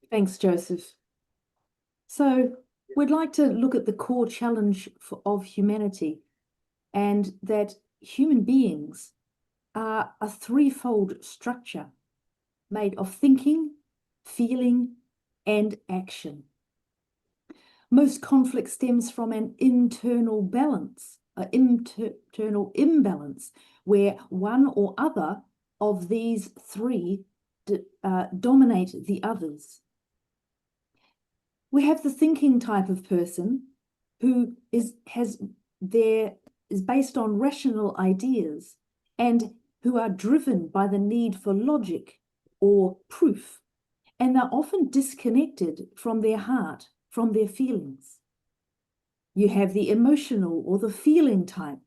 Thanks, Joseph. So we'd like to look at the core challenge of humanity, and that human beings are a threefold structure made of thinking, feeling, and action. Most conflict stems from an internal imbalance, where one or other of these three dominate the others. We have the thinking type of person who is based on rational ideas and who are driven by the need for logic or proof, and are often disconnected from their heart, from their feelings. You have the emotional or the feeling type,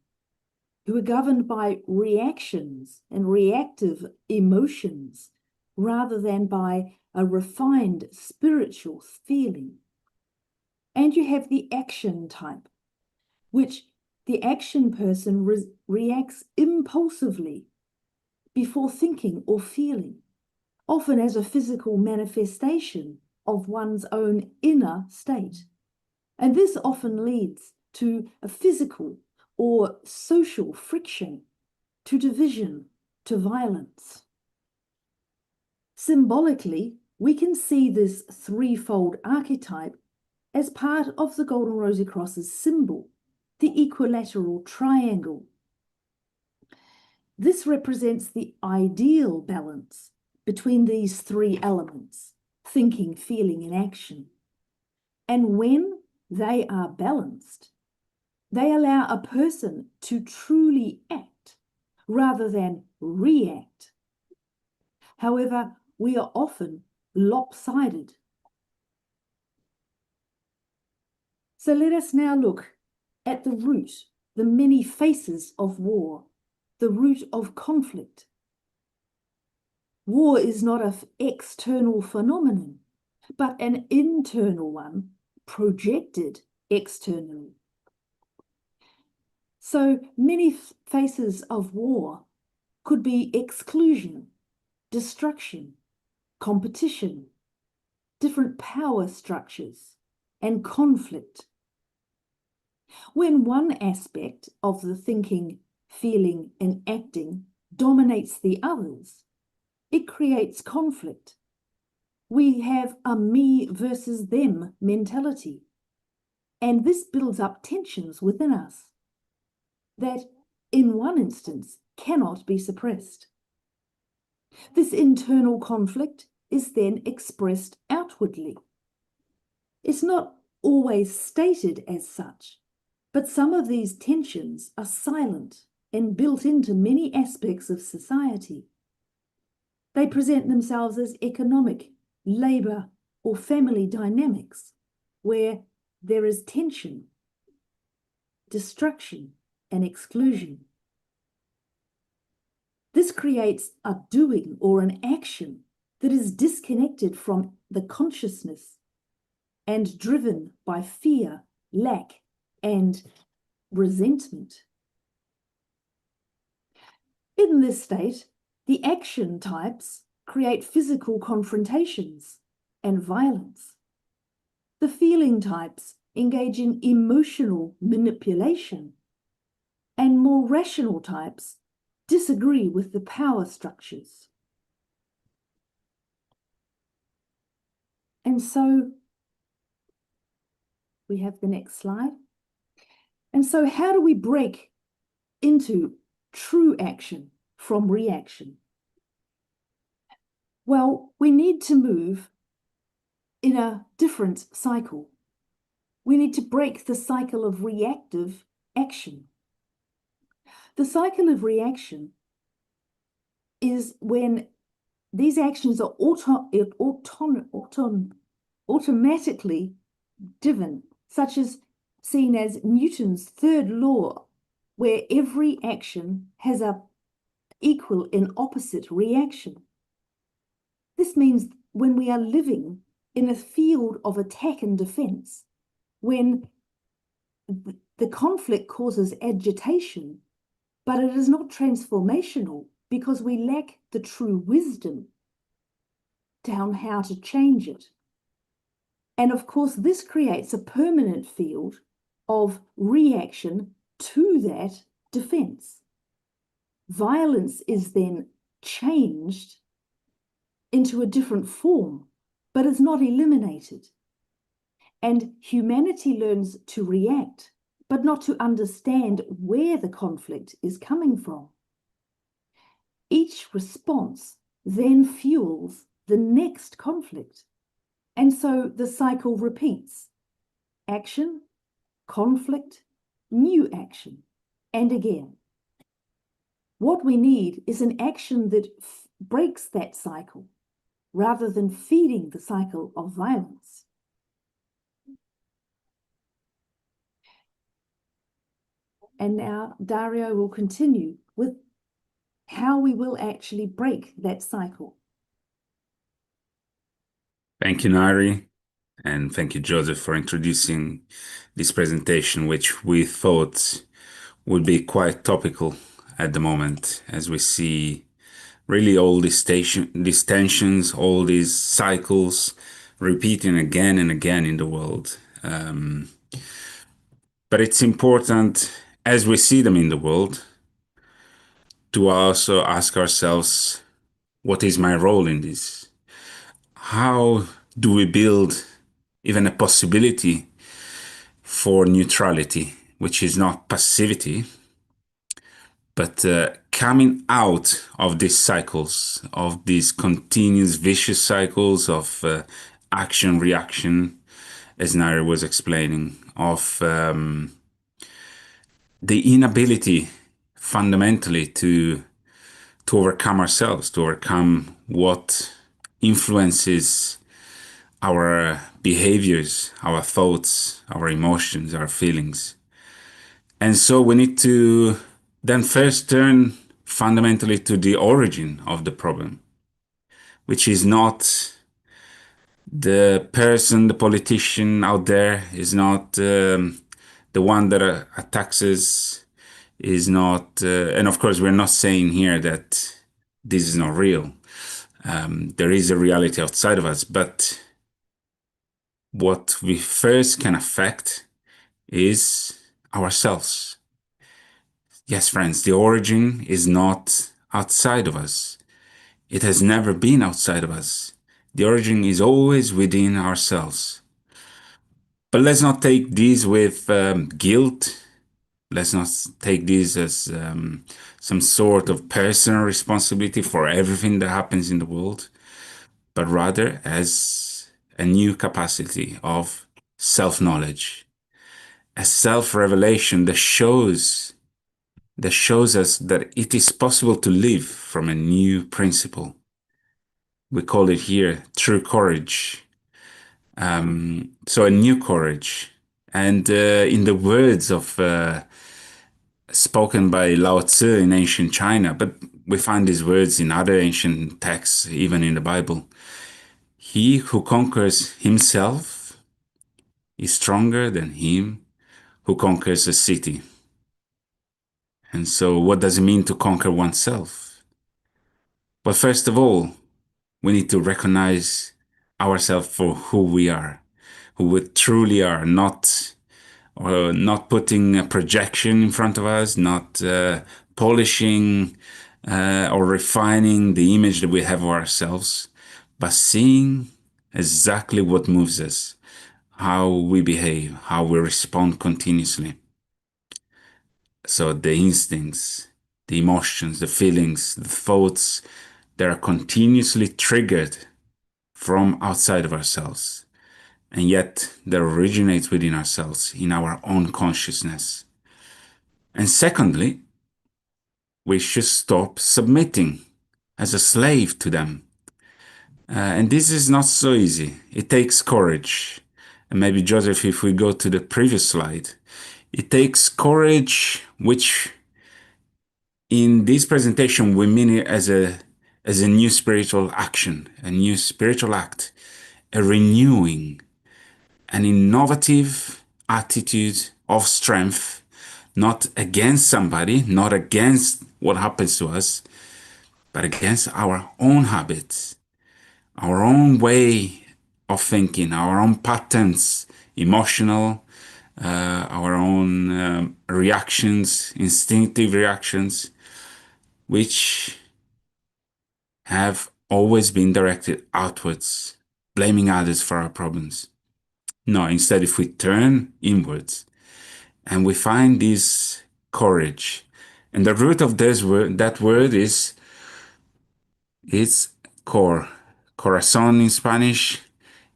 who are governed by reactions and reactive emotions rather than by a refined spiritual feeling. And you have the action type, which the action person reacts impulsively before thinking or feeling, often as a physical manifestation of one's own inner state. And this often leads to a physical or social friction, to division, to violence. Symbolically, we can see this threefold archetype as part of the Golden Rosy Cross's symbol, the equilateral triangle. This represents the ideal balance between these three elements, thinking, feeling, and action. And when they are balanced, they allow a person to truly act rather than react. However, we are often lopsided. So let us now look at the root, the many faces of war, the root of conflict. War is not an external phenomenon, but an internal one, projected externally. So many faces of war could be exclusion, destruction, competition, different power structures, and conflict. When one aspect of the thinking, feeling, and acting dominates the others, it creates conflict. We have a me versus them mentality, and this builds up tensions within us that, in one instance, cannot be suppressed. This internal conflict is then expressed outwardly. It's not always stated as such, but some of these tensions are silent and built into many aspects of society. They present themselves as economic, labor, or family dynamics, where there is tension, destruction, and exclusion. This creates a doing or an action that is disconnected from the consciousness and driven by fear, lack, and resentment. In this state, the action types create physical confrontations and violence. The feeling types engage in emotional manipulation, and more rational types disagree with the power structures. And so we have the next slide. And so how do we break into true action from reaction? Well, we need to move in a different cycle. We need to break the cycle of reactive action. The cycle of reaction is when these actions are automatically driven, such as seen as Newton's third law, where every action has an equal and opposite reaction. This means when we are living in a field of attack and defense, when the conflict causes agitation, but it is not transformational because we lack the true wisdom down how to change it. And of course, this creates a permanent field of reaction to that defense. Violence is then changed into a different form, but is not eliminated. And humanity learns to react, but not to understand where the conflict is coming from. Each response then fuels the next conflict. And so the cycle repeats. Action, conflict, new action, and again. What we need is an action that breaks that cycle, rather than feeding the cycle of violence. And now Dario will continue with how we will actually break that cycle. Thank you, Nari, and thank you, Joseph, for introducing this presentation, which we thought would be quite topical at the moment, as we see really all these tensions, all these cycles repeating again and again in the world. But it's important, as we see them in the world, to also ask ourselves, what is my role in this? How do we build even a possibility for neutrality, which is not passivity, but coming out of these cycles, of these continuous vicious cycles of action, reaction, as Nair was explaining, of the inability fundamentally to overcome ourselves, to overcome what influences our behaviors, our thoughts, our emotions, our feelings. And so we need to then first turn fundamentally to the origin of the problem, which is not the person, the politician out there, is not the one that attacks us, is not, and of course, we're not saying here that this is not real. There is a reality outside of us, but what we first can affect is ourselves. Yes, friends, the origin is not outside of us. It has never been outside of us. The origin is always within ourselves. But let's not take this with guilt. Let's not take this as some sort of personal responsibility for everything that happens in the world, but rather as a new capacity of self-knowledge, a self-revelation that shows us that it is possible to live from a new principle. We call it here true courage. So a new courage. And in the words of spoken by Lao Tzu in ancient China, but we find these words in other ancient texts, even in the Bible. He who conquers himself is stronger than him who conquers a city. And so what does it mean to conquer oneself? Well, first of all, we need to recognize ourselves for who we are, who we truly are, not putting a projection in front of us, not polishing or refining the image that we have of ourselves, but seeing exactly what moves us, how we behave, how we respond continuously. So the instincts, the emotions, the feelings, the thoughts that are continuously triggered from outside of ourselves, and yet that originates within ourselves, in our own consciousness. And secondly, we should stop submitting as a slave to them. And this is not so easy. It takes courage. And maybe, Joseph, if we go to the previous slide, it takes courage, which in this presentation we mean it as a new spiritual action, a new spiritual act, a renewing, an innovative attitude of strength, not against somebody, not against what happens to us, but against our own habits, our own way of thinking, our own patterns, emotional, our own reactions, instinctive reactions, which have always been directed outwards, blaming others for our problems. No, instead, if we turn inwards and we find this courage, and the root of that word is it's cor, corazón in Spanish,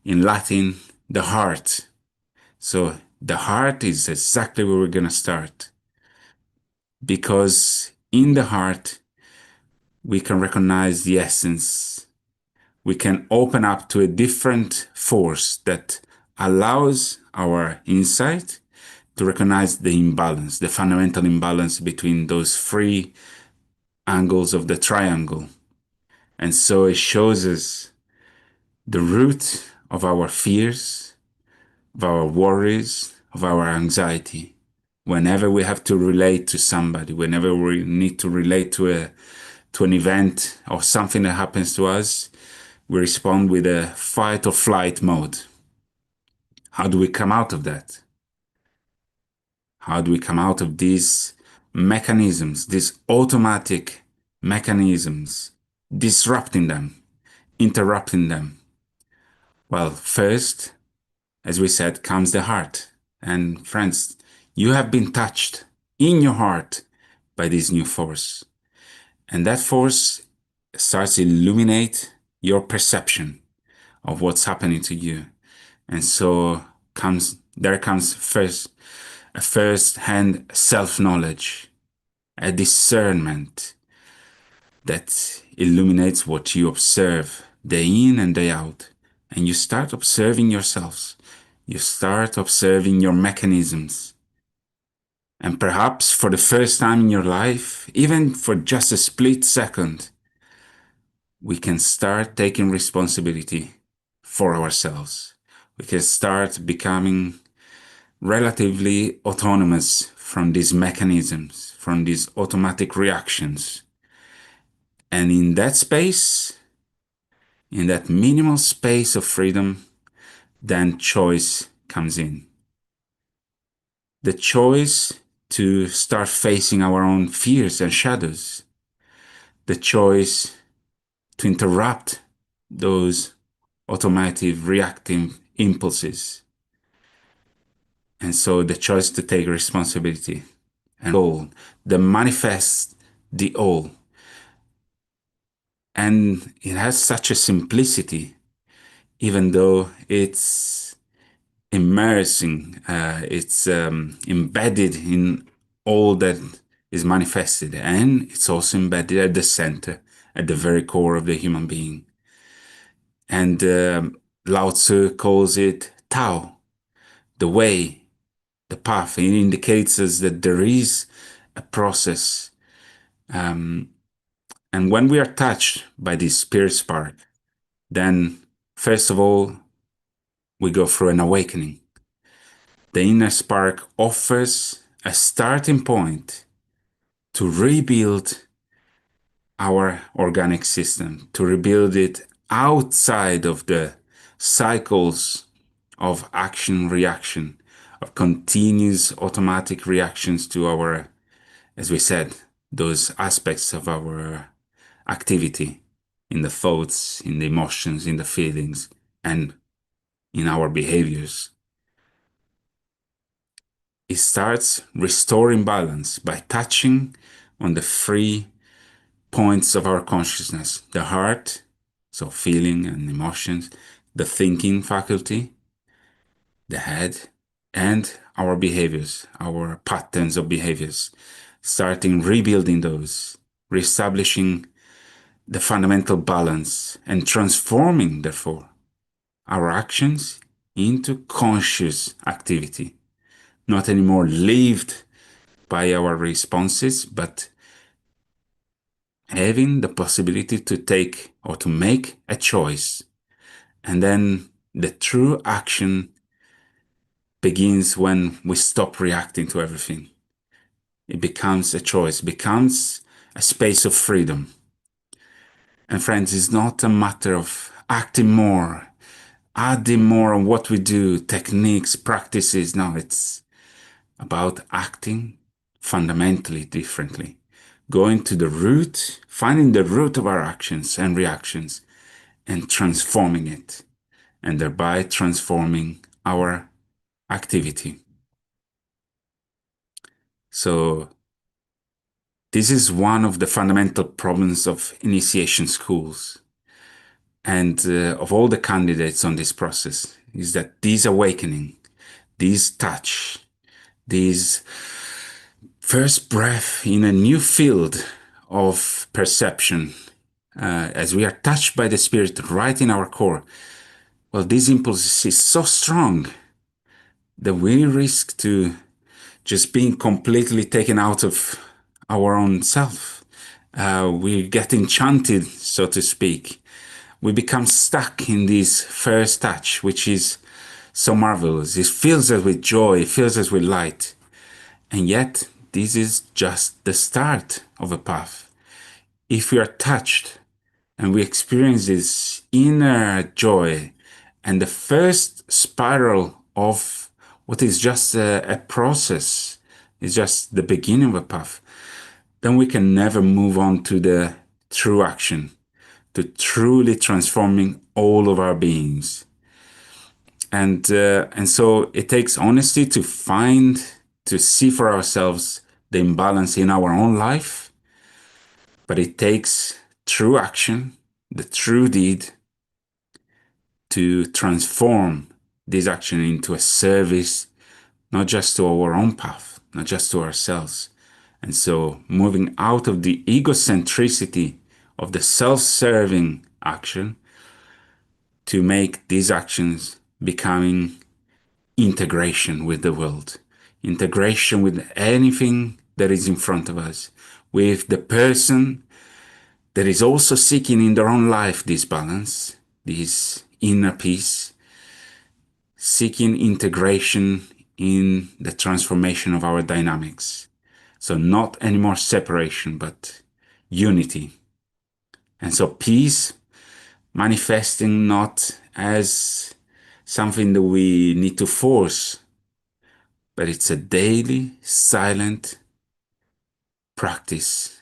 in Latin, the heart. So the heart is exactly where we're going to start. Because in the heart, we can recognize the essence. We can open up to a different force that allows our insight to recognize the imbalance, the fundamental imbalance between those three angles of the triangle. And so it shows us the root of our fears, of our worries, of our anxiety. Whenever we have to relate to somebody, whenever we need to relate to an event or something that happens to us, we respond with a fight or flight mode. How do we come out of that? How do we come out of these mechanisms, these automatic mechanisms, disrupting them, interrupting them? Well, first, as we said, comes the heart. And friends, you have been touched in your heart by this new force. And that force starts to illuminate your perception of what's happening to you. And so there comes first a first-hand self-knowledge, a discernment that illuminates what you observe day in and day out. And you start observing yourselves. You start observing your mechanisms. And perhaps for the first time in your life, even for just a split second, we can start taking responsibility for ourselves. We can start becoming relatively autonomous from these mechanisms, from these automatic reactions. And in that space, in that minimal space of freedom, then choice comes in. The choice to start facing our own fears and shadows. The choice to interrupt those automatic reactive impulses. And so the choice to take responsibility and all, the manifest the all. And it has such a simplicity, even though it's immersing, it's embedded in all that is manifested. And it's also embedded at the center, at the very core of the human being. And Lao Tzu calls it Tao, the way, the path. It indicates us that there is a process. And when we are touched by this spirit spark, then first of all, we go through an awakening. The inner spark offers a starting point to rebuild our organic system, to rebuild it outside of the cycles of action reaction, of continuous automatic reactions to our, as we said, those aspects of our activity in the thoughts, in the emotions, in the feelings, and in our behaviors. It starts restoring balance by touching on the three points of our consciousness: the heart, so feeling and emotions, the thinking faculty, the head, and our behaviors, our patterns of behaviors, starting rebuilding those, reestablishing the fundamental balance, and transforming, therefore, our actions into conscious activity, not anymore lived by our responses, but having the possibility to take or to make a choice. And then the true action begins when we stop reacting to everything. It becomes a choice, becomes a space of freedom. And friends, it's not a matter of acting more, adding more on what we do, techniques, practices. No, it's about acting fundamentally differently, going to the root, finding the root of our actions and reactions and transforming it, and thereby transforming our activity. So this is one of the fundamental problems of initiation schools and of all the candidates on this process, is that this awakening, this touch, this first breath in a new field of perception, as we are touched by the Spirit right in our core, well, this impulse is so strong that we risk to just being completely taken out of our own self. We get enchanted, so to speak. We become stuck in this first touch, which is so marvelous. It fills us with joy, it fills us with light. And yet, this is just the start of a path. If we are touched and we experience this inner joy and the first spiral of what is just a process, is just the beginning of a path, then we can never move on to the true action, to truly transforming all of our beings. And so it takes honesty to find, to see for ourselves the imbalance in our own life, but it takes true action, the true deed, to transform this action into a service, not just to our own path, not just to ourselves. And so moving out of the egocentricity of the self-serving action to make these actions becoming integration with the world, integration with anything that is in front of us, with the person that is also seeking in their own life this balance, this inner peace, seeking integration in the transformation of our dynamics. So not anymore separation, but unity. And so peace manifesting not as something that we need to force, but it's a daily, silent practice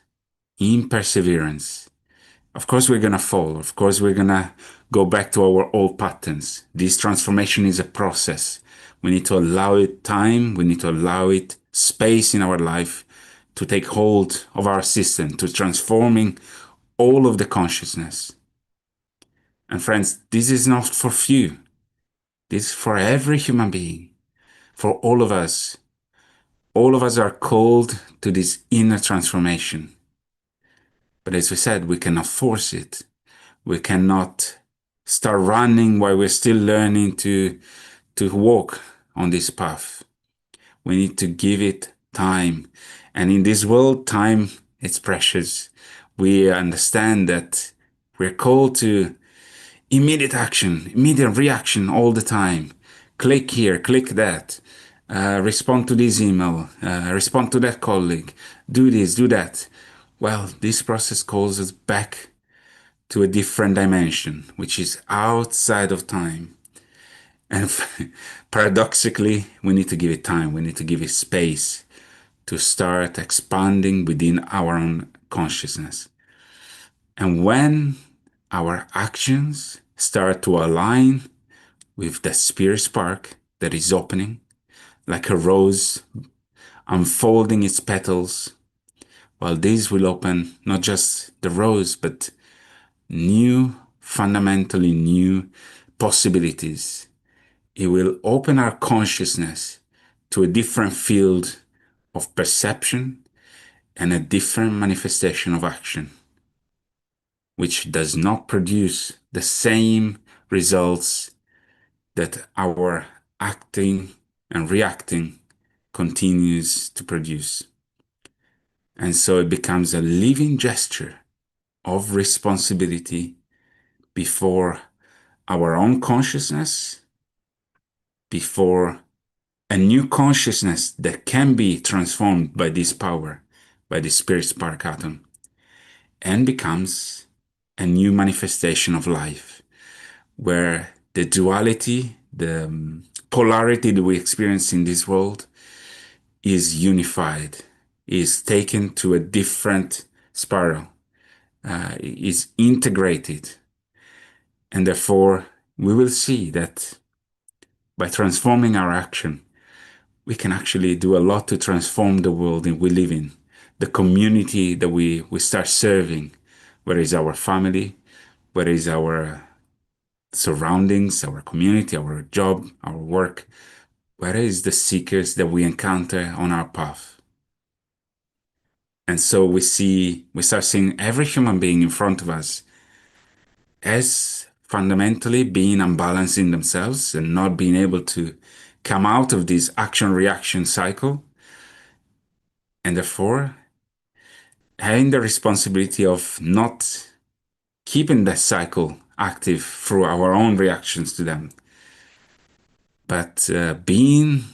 in perseverance. Of course, we're going to fall. Of course, we're going to go back to our old patterns. This transformation is a process. We need to allow it time. We need to allow it space in our life to take hold of our system, to transforming all of the consciousness. And friends, this is not for few. This is for every human being, for all of us. All of us are called to this inner transformation. But as we said, we cannot force it. We cannot start running while we're still learning to walk on this path. We need to give it time. And in this world, time is precious. We understand that we're called to immediate action, immediate reaction all the time. Click here, click that, respond to this email, respond to that colleague, do this, do that. Well, this process calls us back to a different dimension, which is outside of time. And paradoxically, we need to give it time. We need to give it space to start expanding within our own consciousness. And when our actions start to align with the spirit spark that is opening, like a rose unfolding its petals, well, this will open not just the rose, but new, fundamentally new possibilities. It will open our consciousness to a different field of perception and a different manifestation of action, which does not produce the same results that our acting and reacting continues to produce. And so it becomes a living gesture of responsibility before our own consciousness, before a new consciousness that can be transformed by this power, by the spirit spark atom, and becomes a new manifestation of life, where the duality, the polarity that we experience in this world is unified, is taken to a different spiral, is integrated. And therefore, we will see that by transforming our action, we can actually do a lot to transform the world in we live in, the community that we start serving, whether it's our family, whether it's our surroundings, our community, our job, our work, whether it's the seekers that we encounter on our path. And so we start seeing every human being in front of us as fundamentally being unbalanced in themselves and not being able to come out of this action reaction cycle, and therefore having the responsibility of not keeping that cycle active through our own reactions to them, but being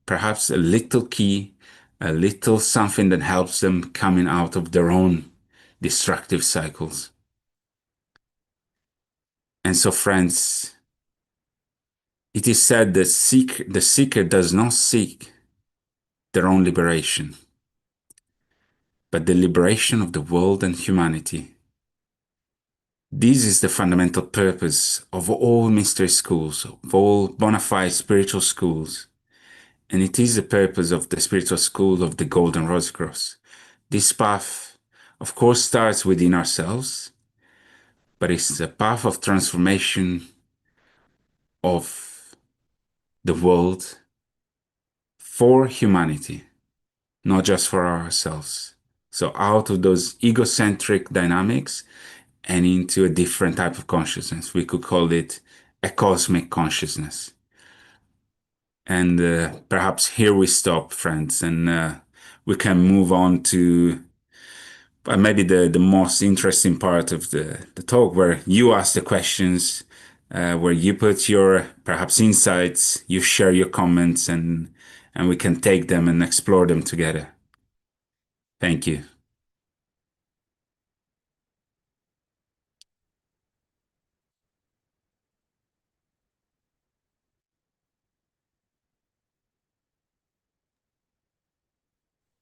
perhaps a little key, a little something that helps them coming out of their own destructive cycles. And so, friends, it is said that the seeker does not seek their own liberation, but the liberation of the world and humanity. This is the fundamental purpose of all mystery schools, of all bona fide spiritual schools. And it is the purpose of the spiritual school of the Golden Rosecross. This path, of course, starts within ourselves, but it's a path of transformation of the world for humanity, not just for ourselves. So out of those egocentric dynamics and into a different type of consciousness. We could call it a cosmic consciousness. And perhaps here we stop, friends, and we can move on to maybe the most interesting part of the talk, where you ask the questions, where you put your perhaps insights, you share your comments, and we can take them and explore them together. Thank you.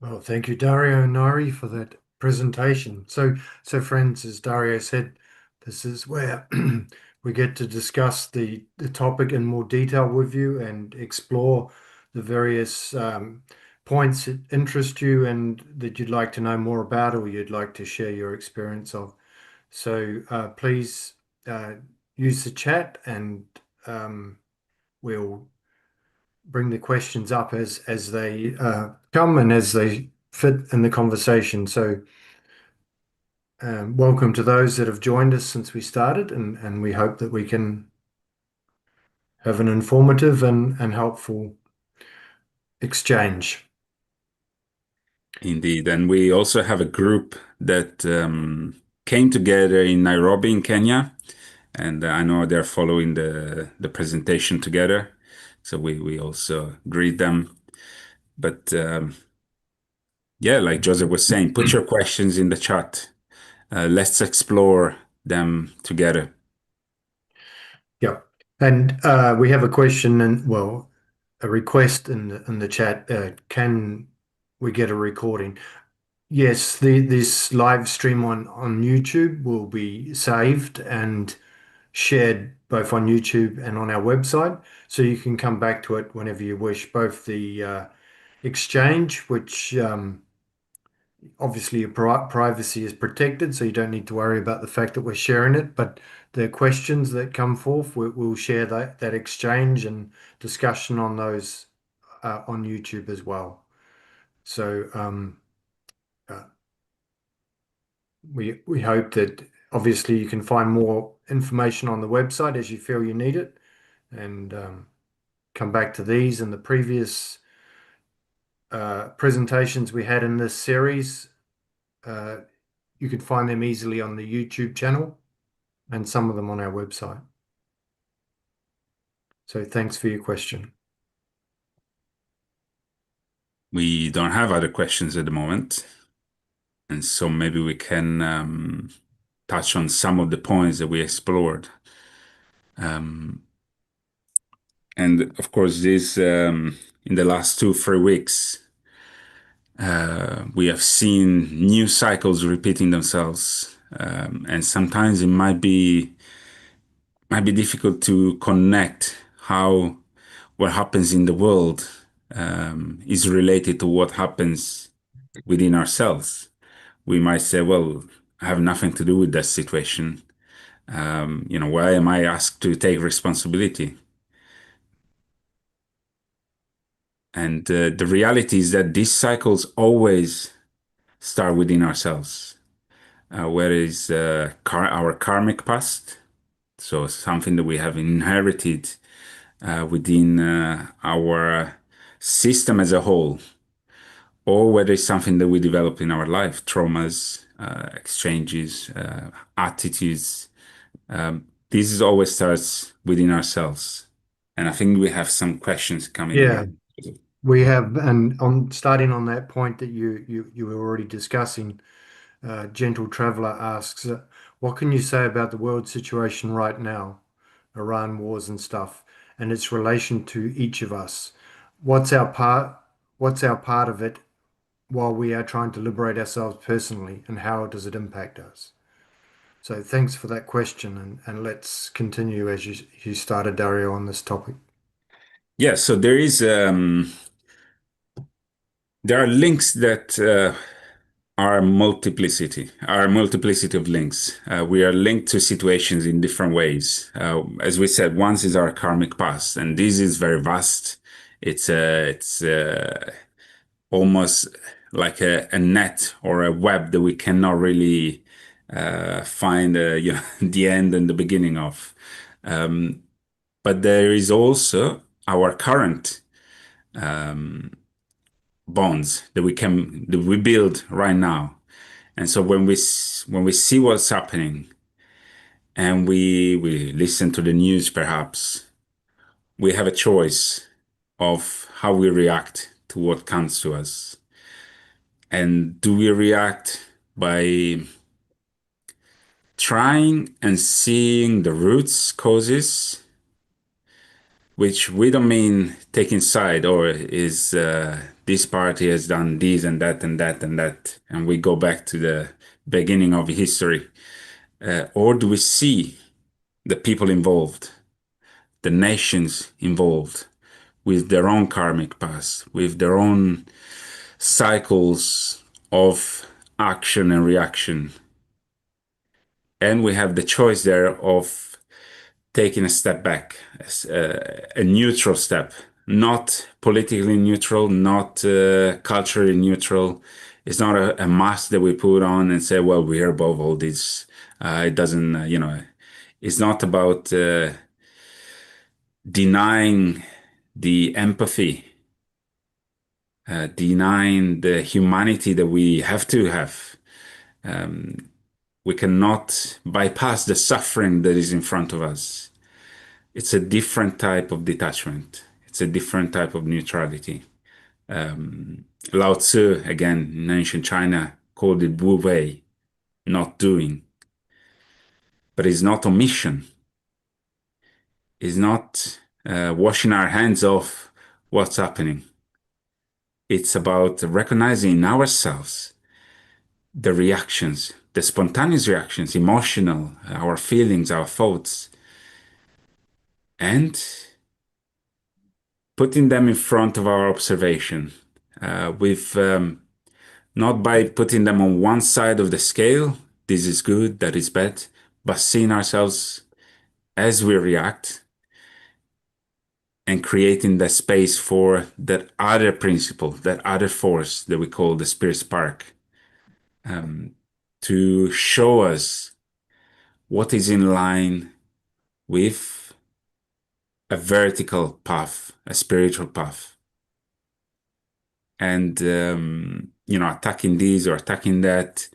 Well, thank you, Dario and Nari, for that presentation. So friends, as Dario said, this is where we get to discuss the topic in more detail with you and explore the various points that interest you and that you'd like to know more about or you'd like to share your experience of. So please use the chat and we'll bring the questions up as they come and as they fit in the conversation. So welcome to those that have joined us since we started, and we hope that we can have an informative and helpful exchange. Indeed. And we also have a group that came together in Nairobi, in Kenya. And I know they're following the presentation together. So we also greet them. But yeah, like Joseph was saying, put your questions in the chat. Let's explore them together. Yeah. And we have a question and well, a request in the chat. Can we get a recording? Yes, this live stream on YouTube will be saved and shared both on YouTube and on our website, so you can come back to it whenever you wish. Both the exchange, which obviously your privacy is protected, so you don't need to worry about the fact that we're sharing it, but the questions that come forth, we'll share that exchange and discussion on those on YouTube as well. So uh, we hope that obviously you can find more information on the website as you feel you need it, and come back to these and the previous presentations we had in this series. You can find them easily on the YouTube channel and some of them on our website. So thanks for your question. We don't have other questions at the moment. And so maybe we can touch on some of the points that we explored. And of course, in the last 2-3 weeks, we have seen new cycles repeating themselves, and sometimes it might be difficult to connect how what happens in the world is related to what happens within ourselves. We might say, "Well, I have nothing to do with that situation. Why am I asked to take responsibility?" And the reality is that these cycles always start within ourselves. Where is our karmic past? So something that we have inherited within our system as a whole, or whether it's something that we develop in our life, traumas, exchanges, attitudes. This is always starts within ourselves. And I think we have some questions coming Yeah, in. we have, and on starting on that point that you were already discussing, Gentle Traveler asks, what can you say about the world situation right now, Iran wars and stuff, and its relation to each of us? What's our part? What's our part of it while we are trying to liberate ourselves personally, and how does it impact us? So thanks for that question, and let's continue as you started, Dario, on this topic. Yeah, so there are links that are a multiplicity of links. We are linked to situations in different ways. As we said, once is our karmic past, and this is very vast. It's almost like a net or a web that we cannot really find the end and the beginning of. But there is also our current bonds that we build right now. And so when we see what's happening and we listen to the news, perhaps we have a choice of how we react to what comes to us. And do we react by trying and seeing the roots causes, which we don't mean taking side or is this party has done this and that and that and that, and we go back to the beginning of history, or do we see the people involved, the nations involved, with their own karmic past, with their own cycles of action and reaction, and we have the choice there of taking a step back, a neutral step, not politically neutral, not culturally neutral. It's not a mask that we put on and say, well, we're above all this. It doesn't, it's not about denying the empathy, denying the humanity that we have to have. We cannot bypass the suffering that is in front of us. It's a different type of detachment. It's a different type of neutrality. Lao Tzu, again, in ancient China, called it Wu Wei, not doing. But it's not omission. It's not washing our hands off what's happening. It's about recognizing in ourselves the reactions, the spontaneous reactions, emotional, our feelings, our thoughts, and putting them in front of our observation with not by putting them on one side of the scale, this is good, that is bad, but seeing ourselves as we react and creating the space for that other principle, that other force that we call the spirit spark, to show us what is in line with a vertical path, a spiritual path. And, attacking this or attacking that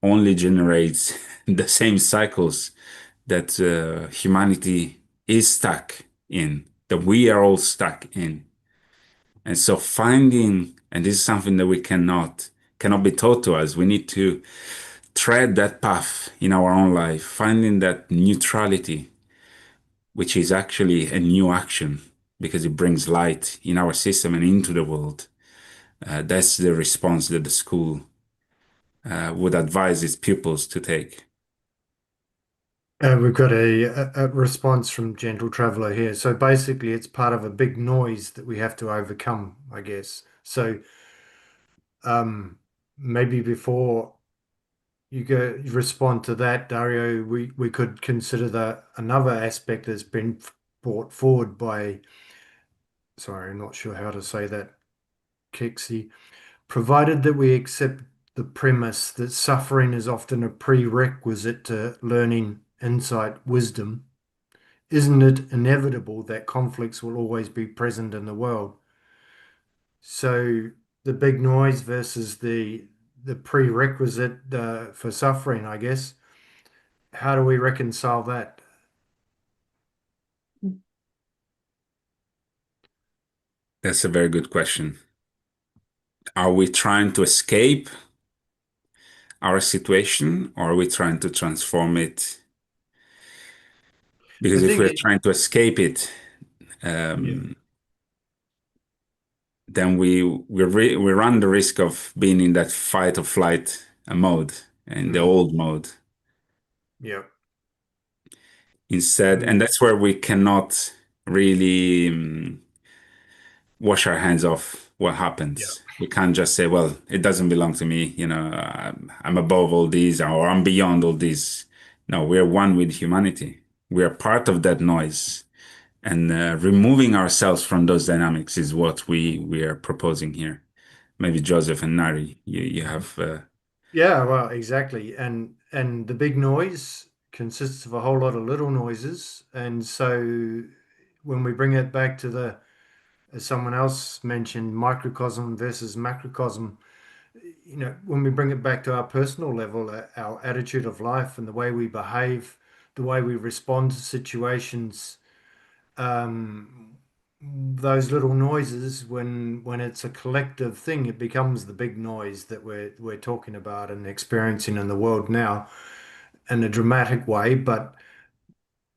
only generates the same cycles that humanity is stuck in, that we are all stuck in. And so finding, and this is something that we cannot be taught to us, we need to tread that path in our own life, finding that neutrality, which is actually a new action because it brings light in our system and into the world. That's the response that the school would advise its pupils to take. We've got a response from Gentle Traveller here. So basically, it's part of a big noise that we have to overcome, I guess. So maybe before you respond to that, Dario, we could consider another aspect that's been brought forward by, sorry, I'm not sure how to say that, Kixie. Provided that we accept the premise that suffering is often a prerequisite to learning, insight, wisdom, isn't it inevitable that conflicts will always be present in the world? So the big noise versus the prerequisite for suffering, I guess. How do we reconcile that? That's a very good question. Are we trying to escape our situation, or are we trying to transform it? I Because if think we're trying to escape it, yeah. then we run the risk of being in that fight or flight mode, in the Mm, old mode. yeah. Instead, And and that's where we cannot really wash our hands off what yeah. happens. We can't just say, well, it doesn't belong to me, I'm above all these or I'm beyond all these. No, we're one with humanity. We are part of that noise. And removing ourselves from those dynamics is what we are proposing here. Maybe Joseph and Nari, you have Yeah, well, exactly. And the big noise consists of a whole lot of little noises. And so when we bring it back to as someone else mentioned, microcosm versus macrocosm, when we bring it back to our personal level, our attitude of life and the way we behave, the way we respond to situations, um, those little noises, when it's a collective thing, it becomes the big noise that we're talking about and experiencing in the world now in a dramatic way. But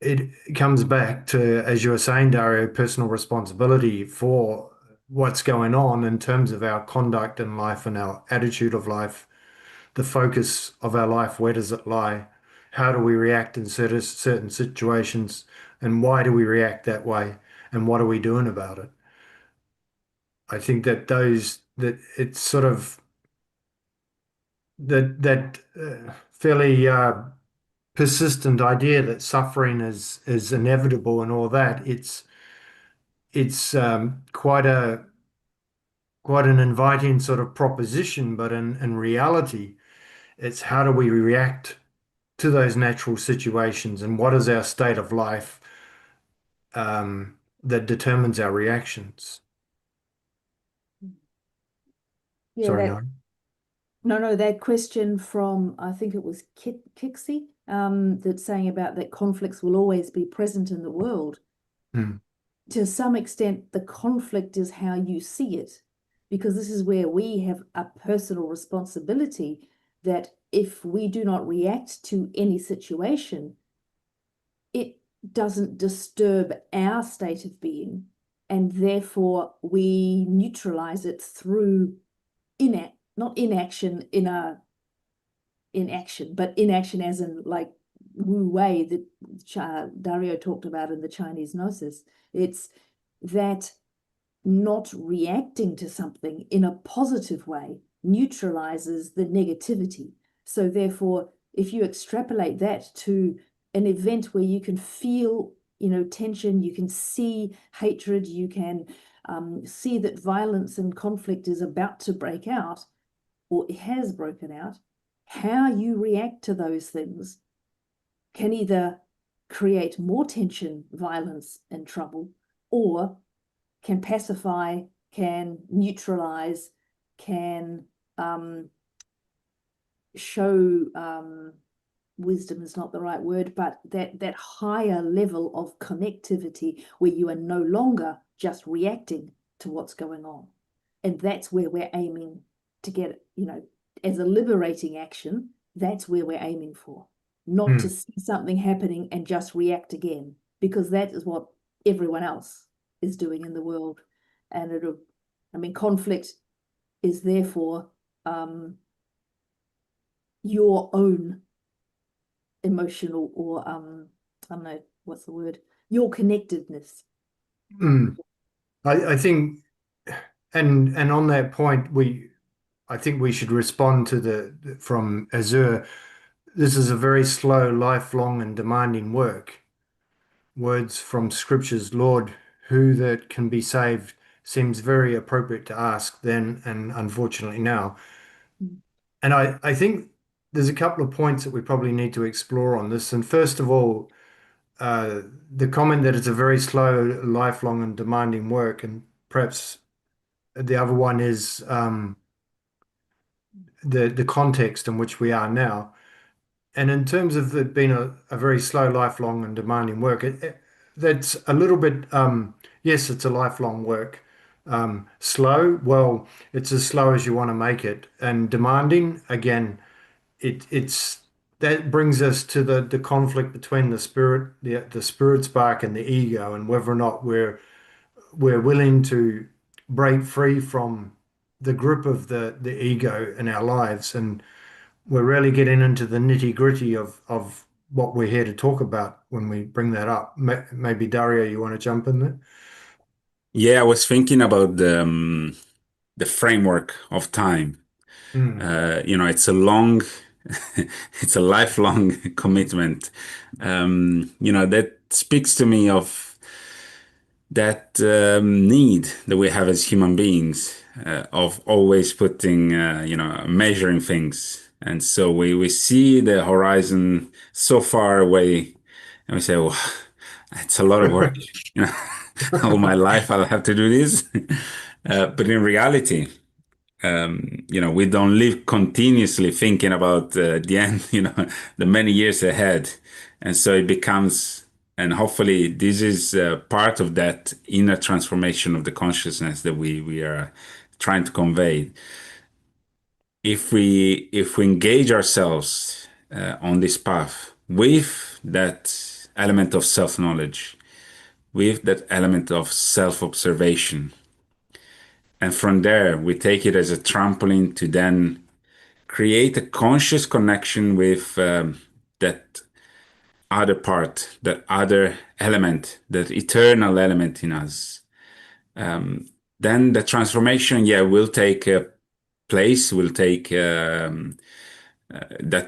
it comes back to, as you were saying, Dario, personal responsibility for what's going on in terms of our conduct in life and our attitude of life, the focus of our life. Where does it lie? How do we react in certain situations? And why do we react that way? And what are we doing about it? I think that it's sort of that fairly persistent idea that suffering is inevitable and all that. It's quite an inviting sort of proposition, but in reality, it's how do we react to those natural situations and what is our state of life that determines our reactions. Yeah, Sorry, that no. no, that question from, I think it was Kixie, that's saying about that conflicts will always be present in the world. Hmm. To some extent, the conflict is how you see it, because this is where we have a personal responsibility that if we do not react to any situation, it doesn't disturb our state of being, and therefore we neutralize it through not inaction inaction, but inaction as in like Wu Wei that Dario talked about in the Chinese Gnosis. It's that not reacting to something in a positive way neutralizes the negativity. So therefore, if you extrapolate that to an event where you can feel, tension, you can see hatred, you can see that violence and conflict is about to break out or it has broken out, how you react to those things can either create more tension, violence, and trouble, or can pacify, can neutralize, can show wisdom is not the right word, but that higher level of connectivity where you are no longer just reacting to what's going on. And that's where we're aiming to get, as a liberating action, That's where we're aiming for, not to Mm. see something happening and just react again, because that is what everyone else is doing in the world. And conflict is therefore your own emotional, or I don't know, what's the word? Your connectedness. Mm. I think, and on that point, I think we should respond to from Azure. This is a very slow, lifelong, and demanding work. Words from scriptures, Lord, who that can be saved, seems very appropriate to ask then and unfortunately now. Mm. And I think there's a couple of points that we probably need to explore on this. And first of all, the comment that it's a very slow, lifelong, and demanding work, and perhaps the other one is the context in which we are now. And in terms of it being a very slow, lifelong, and demanding work, that's a little bit, yes, it's a lifelong work. Slow, well, it's as slow as you want to make it. And demanding, again, it's that brings us to the conflict between the spirit spark and the ego, and whether or not we're willing to break free from the grip of the ego in our lives. And we're really getting into the nitty-gritty of what we're here to talk about when we bring that up. Maybe Dario, you want to jump in there? Yeah, I was thinking about the framework of time. Mm, It's a long, it's a lifelong commitment. That speaks to me of that need that we have as human beings of always putting, measuring things. And so we see the horizon so far away and we say, oh, it's a lot of work. You know, all my life I'll have to do this. But in reality, we don't live continuously thinking about the end, the many years ahead. And so it becomes, and hopefully this is part of that inner transformation of the consciousness that we are trying to convey. If we engage ourselves on this path with that element of self-knowledge, with that element of self-observation, and from there we take it as a trampoline to then create a conscious connection with that other part, that other element, that eternal element in us. Then the transformation, yeah, will take place, will take, that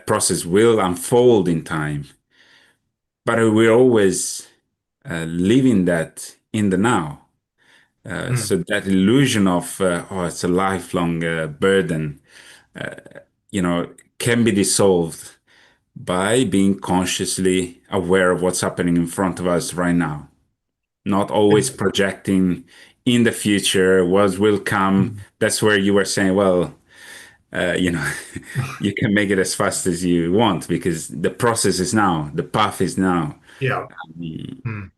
process will unfold in time. But we're always living that in the now. mm, So that illusion of, oh, it's a lifelong burden, you know, can be dissolved by being consciously aware of what's happening in front of us right now, not always and- projecting in the future what will come. mm, That's where you were saying, well, uh, you know, you can make it as fast as you want because the process is now, the path is now. yeah. Mm,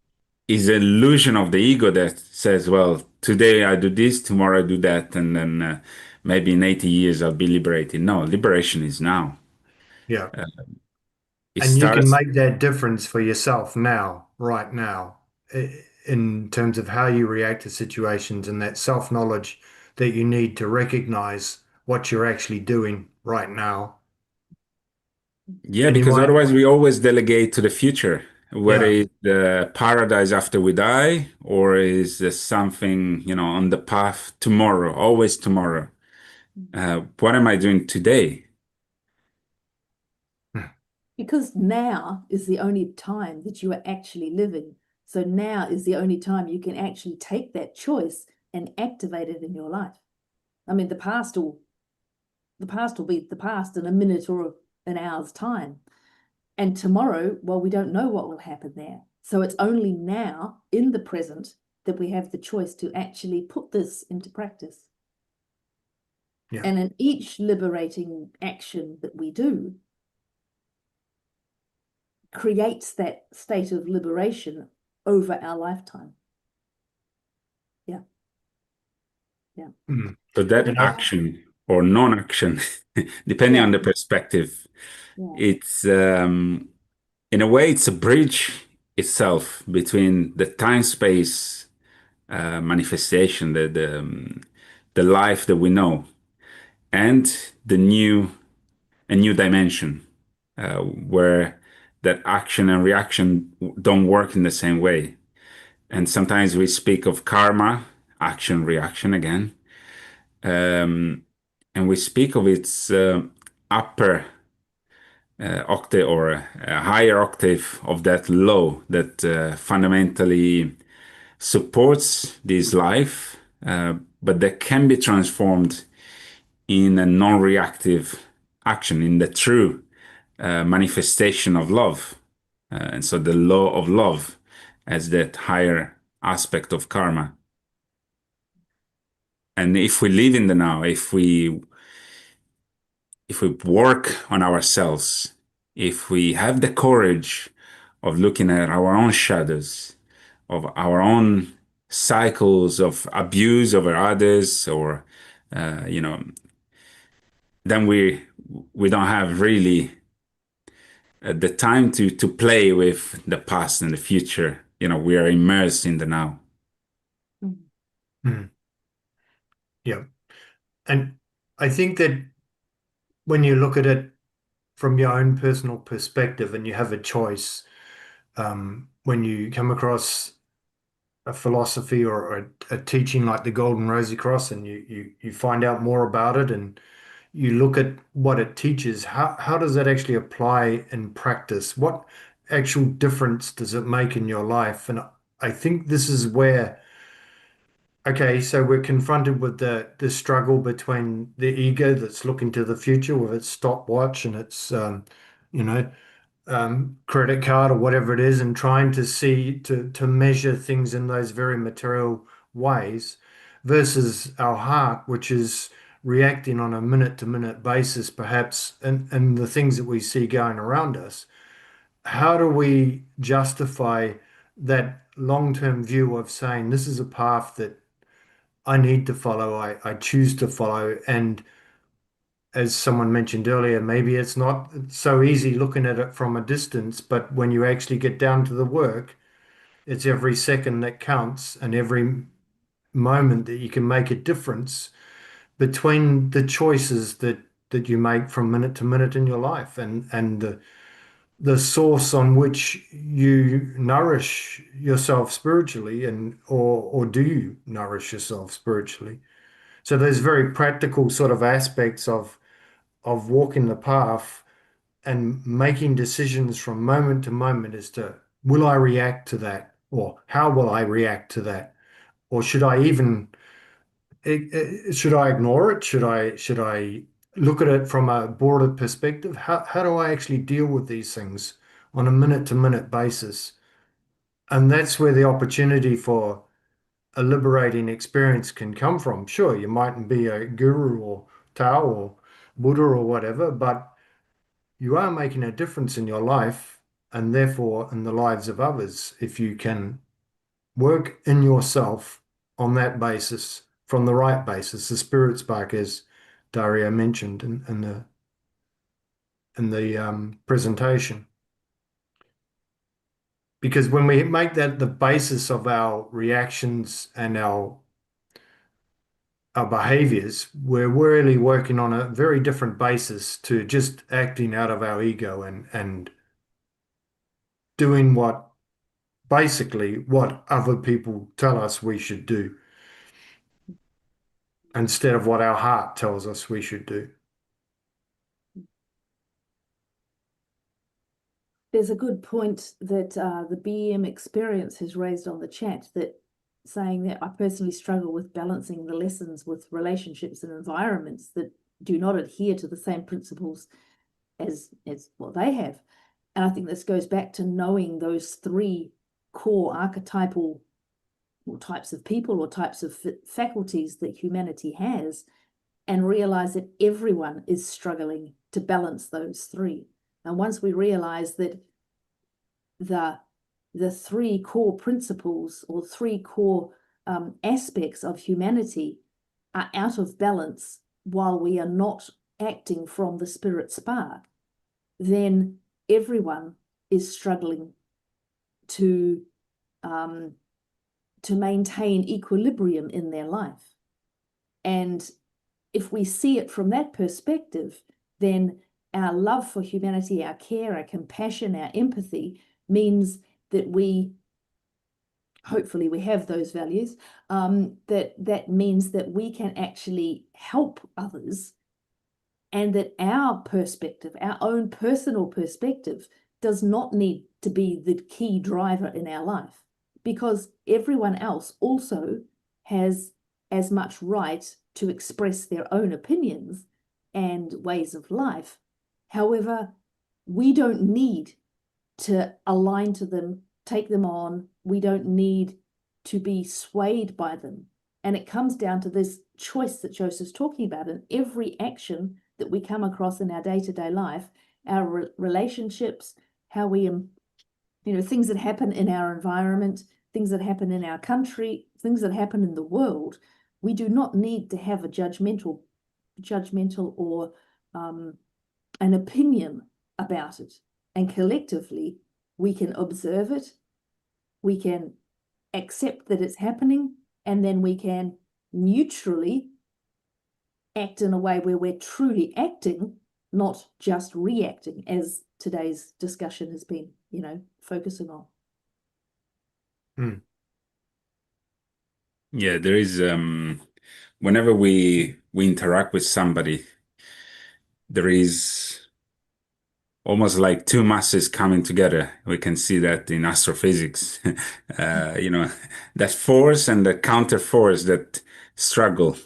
Is an illusion of the ego that says, well, today I do this, tomorrow I do that, and then maybe in 80 years I'll be liberated. No, liberation is now. yeah. It And you can starts. make that difference for yourself now, right now, in terms of how you react to situations and that self-knowledge that you need to recognize what you're actually doing right now. Yeah, And you because might, otherwise we always delegate to the future, whether yeah. it's the paradise after we die or is something, on the path tomorrow, always tomorrow. What am I doing today? Because now is the only time that you are actually living. So now is the only time you can actually take that choice and activate it in your life. I mean, the past will be the past in a minute or an hour's time. And tomorrow, well, we don't know what will happen there. So it's only now in the present that we have the choice to actually put this into practice. Yeah. And in each liberating action that we do, creates that state of liberation over our lifetime. Yeah. Yeah. Mm. So that And action, or non-action, depending Yeah. on the perspective. Yeah. It's in a way, it's a bridge itself between the time-space manifestation, the life that we know, and the a new dimension where that action and reaction don't work in the same way. And sometimes we speak of karma, action, reaction again, and we speak of its upper octave or a higher octave of that law that fundamentally supports this life, but that can be transformed in a non-reactive action, in the true manifestation of love. And so the law of love as that higher aspect of karma. And if we live in the now, if we work on ourselves, if we have the courage of looking at our own shadows, of our own cycles of abuse over others, or you know, then we don't have really the time to play with the past and the future. You know, we are immersed in the now. Mm. Mm. Yeah. And I think that when you look at it from your own personal perspective and you have a choice, when you come across a philosophy or a teaching like the Golden Rosy Cross and you find out more about it and you look at what it teaches, how does that actually apply in practice? What actual difference does it make in your life? And I think this is where, okay, so we're confronted with the struggle between the ego that's looking to the future with its stopwatch and its you know credit card or whatever it is, and trying to see to measure things in those very material ways, versus our heart, which is reacting on a minute to minute basis, perhaps, and the things that we see going around us. How do we justify that long-term view of saying this is a path that I need to follow, I choose to follow, and as someone mentioned earlier, maybe it's not so easy looking at it from a distance, but when you actually get down to the work, it's every second that counts and every moment that you can make a difference between the choices that you make from minute to minute in your life, and the source on which you nourish yourself spiritually, and or do you nourish yourself spiritually? So there's very practical sort of aspects of walking the path and making decisions from moment to moment as to, will I react to that, or how will I react to that, or should I even should I ignore it? Should I look at it from a broader perspective? How do I actually deal with these things on a minute to minute basis? And that's where the opportunity for a liberating experience can come from. Sure, you mightn't be a guru or Tao or Buddha or whatever, but you are making a difference in your life and therefore in the lives of others if you can work in yourself on that basis, from the right basis, the spirit spark, as Dario mentioned in the presentation. Because when we make that the basis of our reactions and our behaviors, we're really working on a very different basis to just acting out of our ego and doing what basically what other people tell us we should do instead of what our heart tells us we should do. There's a good point that the BEM experience has raised on the chat, that saying that I personally struggle with balancing the lessons with relationships and environments that do not adhere to the same principles as what they have. And I think this goes back to knowing those three core archetypal types of people or types of faculties that humanity has, and realize that everyone is struggling to balance those three. And once we realize that the three core principles or three core aspects of humanity are out of balance, while we are not acting from the spirit spark, then everyone is struggling to maintain equilibrium in their life. And if we see it from that perspective, then our love for humanity, our care, our compassion, our empathy means that hopefully we have those values, that means that we can actually help others, and that our perspective, our own personal perspective, does not need to be the key driver in our life, because everyone else also has as much right to express their own opinions and ways of life. However, we don't need to align to them, take them on. We don't need to be swayed by them. And it comes down to this choice that Joseph's talking about. In every action that we come across in our day-to-day life, our relationships, how we, things that happen in our environment, things that happen in our country, things that happen in the world, we do not need to have a judgmental or an opinion about it. And collectively, we can observe it, we can accept that it's happening, and then we can neutrally act in a way where we're truly acting, not just reacting, as today's discussion has been, focusing on. Yeah, there is whenever we interact with somebody, there is almost like two masses coming together. We can see that in astrophysics. That force and the counter force that struggle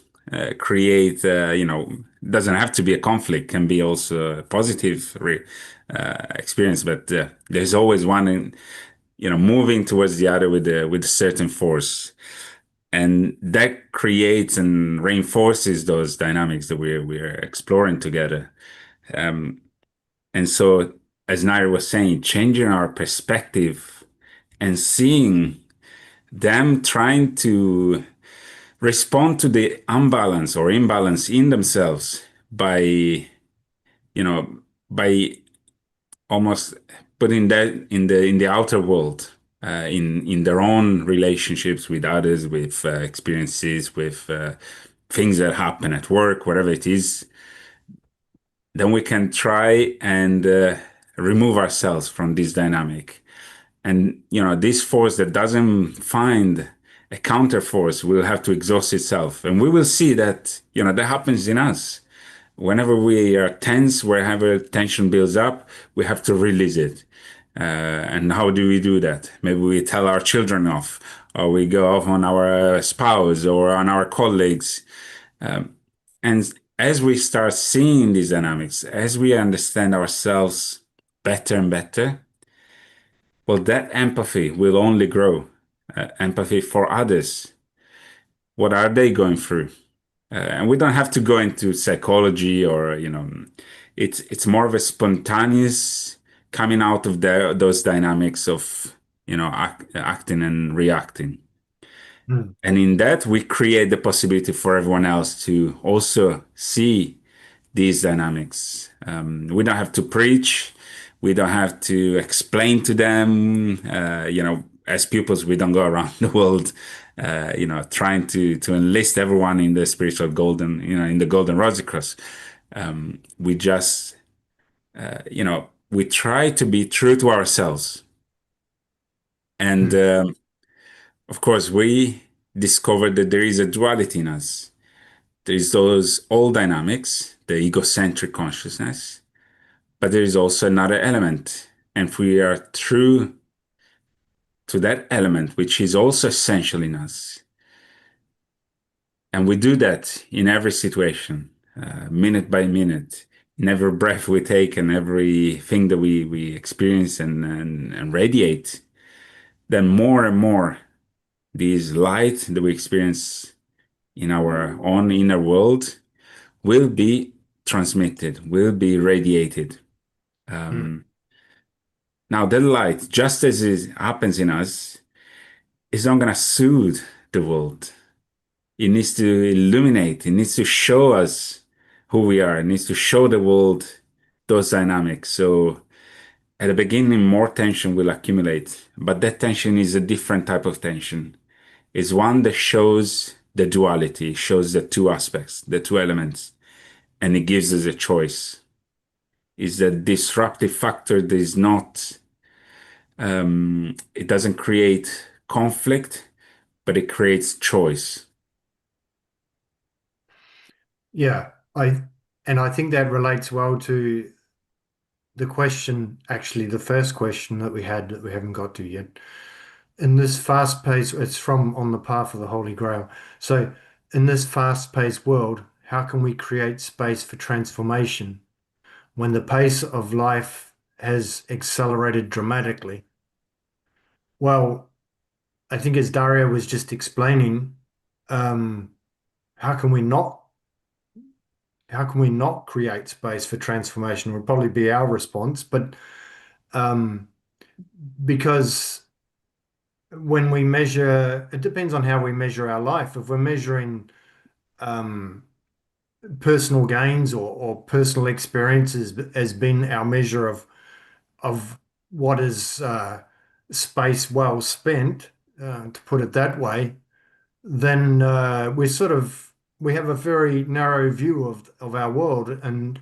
create, doesn't have to be a conflict, can be also a positive experience, but there's always one moving towards the other with a certain force. And that creates and reinforces those dynamics that we're exploring together. And so, as Nair was saying, changing our perspective and seeing them trying to respond to the unbalance or imbalance in themselves by, by almost putting that in the outer world, in their own relationships with others, with experiences, with things that happen at work, whatever it is. Then we can try and remove ourselves from this dynamic. And, this force that doesn't find a counter force will have to exhaust itself. And we will see that, that happens in us. Whenever we are tense, wherever tension builds up, we have to release it. And how do we do that? Maybe we tell our children off, or we go off on our spouse or on our colleagues. And as we start seeing these dynamics, as we understand ourselves better and better, well, that empathy will only grow. Empathy for others. What are they going through? And we don't have to go into psychology or, it's more of a spontaneous coming out of those dynamics of, acting and reacting. And in that, we create the possibility for everyone else to also see these dynamics. We don't have to preach. We don't have to explain to them. As pupils, we don't go around the world, trying to enlist everyone in the spiritual golden, in the golden rosy cross. We just, we try to be true to ourselves. And of course, we discovered that there is a duality in us. There is those old dynamics, the egocentric consciousness, but there is also another element. And if we are true to that element, which is also essential in us, and we do that in every situation, minute by minute, in every breath we take and everything that we experience and radiate, then more and more this light that we experience in our own inner world will be transmitted, will be radiated. Now, that light, just as it happens in us, is not going to soothe the world. It needs to illuminate, it needs to show us who we are. It needs to show the world those dynamics. So at the beginning, more tension will accumulate, but that tension is a different type of tension. It's one that shows the duality, shows the two aspects, the two elements, and it gives us a choice. Is the disruptive factor that is not, it doesn't create conflict, but it creates choice. Yeah, I think that relates well to the question, actually, the first question that we had that we haven't got to yet. In this fast pace, it's from On the Path of the Holy Grail. So, in this fast-paced world, how can we create space for transformation when the pace of life has accelerated dramatically? Well, I think as Dario was just explaining, um, how can we not create space for transformation would probably be our response, but um, because when we measure, it depends on how we measure our life. If we're measuring um, personal gains or personal experiences as being our measure of what is space well spent, to put it that way, then we have a very narrow view of our world, and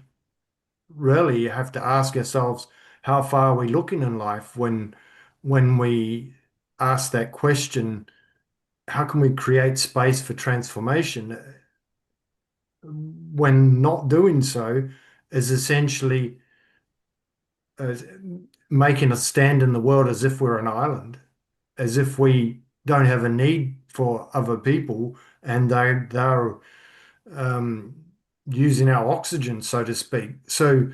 really you have to ask ourselves how far are we looking in life when we ask that question, how can we create space for transformation, when not doing so is essentially uh, making a stand in the world as if we're an island, as if we don't have a need for other people, and they're um, using our oxygen, so to speak. So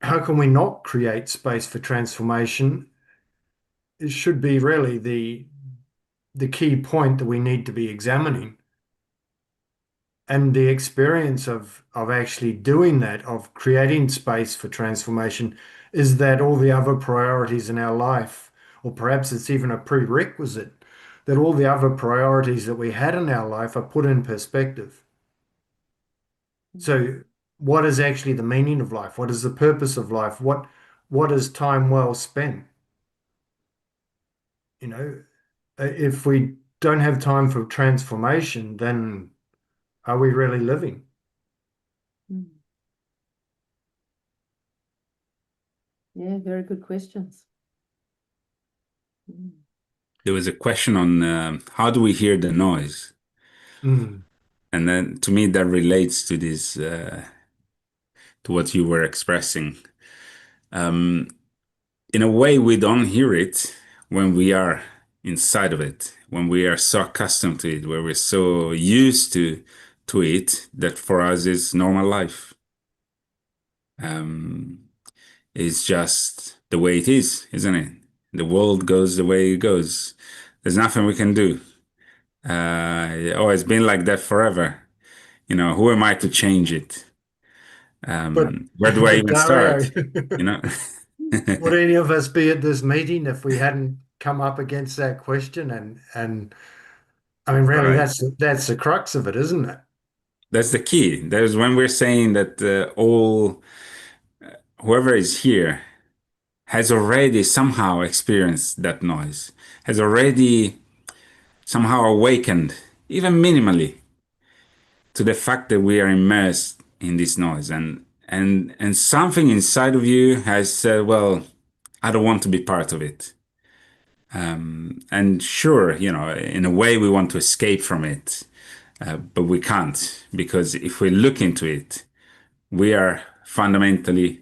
how can we not create space for transformation? It should be really the key point that we need to be examining. And the experience of actually doing that, of creating space for transformation, is that all the other priorities in our life, or perhaps it's even a prerequisite, that all the other priorities that we had in our life are put in perspective. So, what is actually the meaning of life? What is the purpose of life? What is time well spent? You know, if we don't have time for transformation, then are we really living? Mm. Yeah, very good questions. Mm. There was a question on how do we hear the noise? Mm, And then to me, that relates to this, to what you were expressing. Um, in a way, we don't hear it when we are inside of it, when we are so accustomed to it, where we're so used to it that for us is normal life. It's just the way it is, isn't it? The world goes the way it goes. There's nothing we can do. Oh, it's been like that forever. Who am I to change it? but Where do I but even Dario, start? You know? would any of us be at this meeting if we hadn't come up against that question? And I mean, really, Right. that's the crux of it, isn't it? That's the key. There's when we're saying that whoever is here has already somehow experienced that noise, has already somehow awakened, even minimally, to the fact that we are immersed in this noise, and something inside of you has said, well, I don't want to be part of it. And sure, in a way we want to escape from it, but we can't, because if we look into it, we are fundamentally,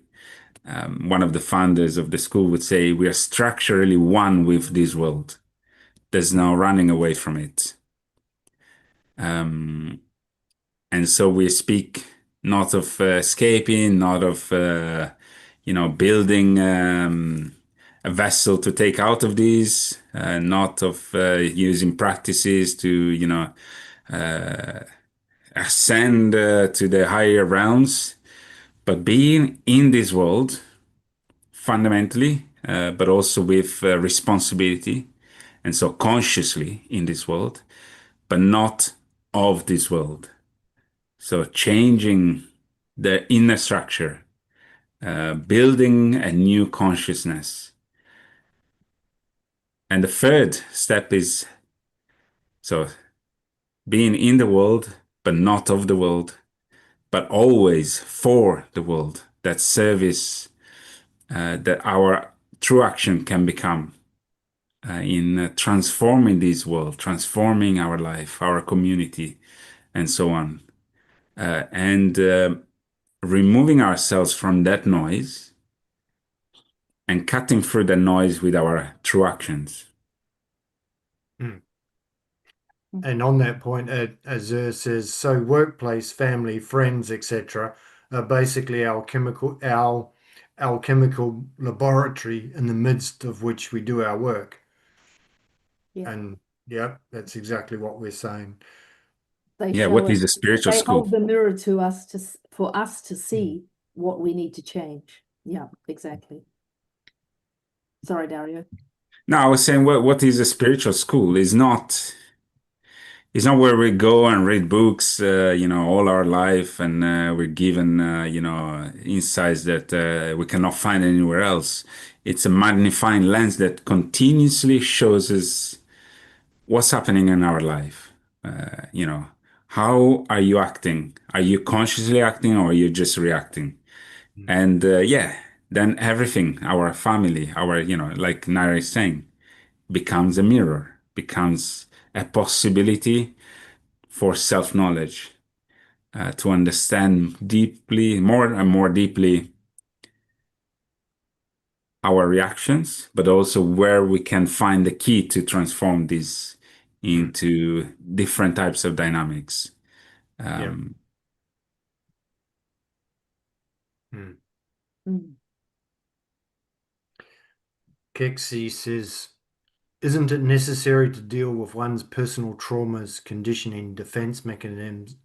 one of the founders of the school would say, we are structurally one with this world. There's no running away from it. And so we speak not of escaping, not of building a vessel to take out of these, not of using practices to ascend to the higher realms, but being in this world fundamentally, but also with responsibility, and so consciously in this world, but not of this world. So changing the inner structure, building a new consciousness. And the third step is so being in the world, but not of the world, but always for the world. That service that our true action can become in transforming this world, transforming our life, our community, and so on. And removing ourselves from that noise and cutting through the noise with our true actions. Mm. And on that point, Azur says, so workplace, family, friends, etc., are basically our alchemical laboratory in the midst of which we do our work. Yeah. And yeah, that's exactly what we're saying. They Yeah, show what us, is a spiritual they school? hold the mirror to us for us to see what we need to change. Yeah, exactly. Sorry, Dario. No, I was saying what is a spiritual school? It's not where we go and read books, all our life, and we're given, insights that we cannot find anywhere else. It's a magnifying lens that continuously shows us what's happening in our life. How are you acting? Are you consciously acting or are you just reacting? Mm. And then everything, our family, like Naira is saying, becomes a mirror, becomes a possibility for self-knowledge, to understand deeply, more and more deeply, our reactions, but also where we can find the key to transform these Mm. into different types of dynamics. Yeah. Um, Mm. Mm. Kexi says, isn't it necessary to deal with one's personal traumas, conditioning, defense mechanisms,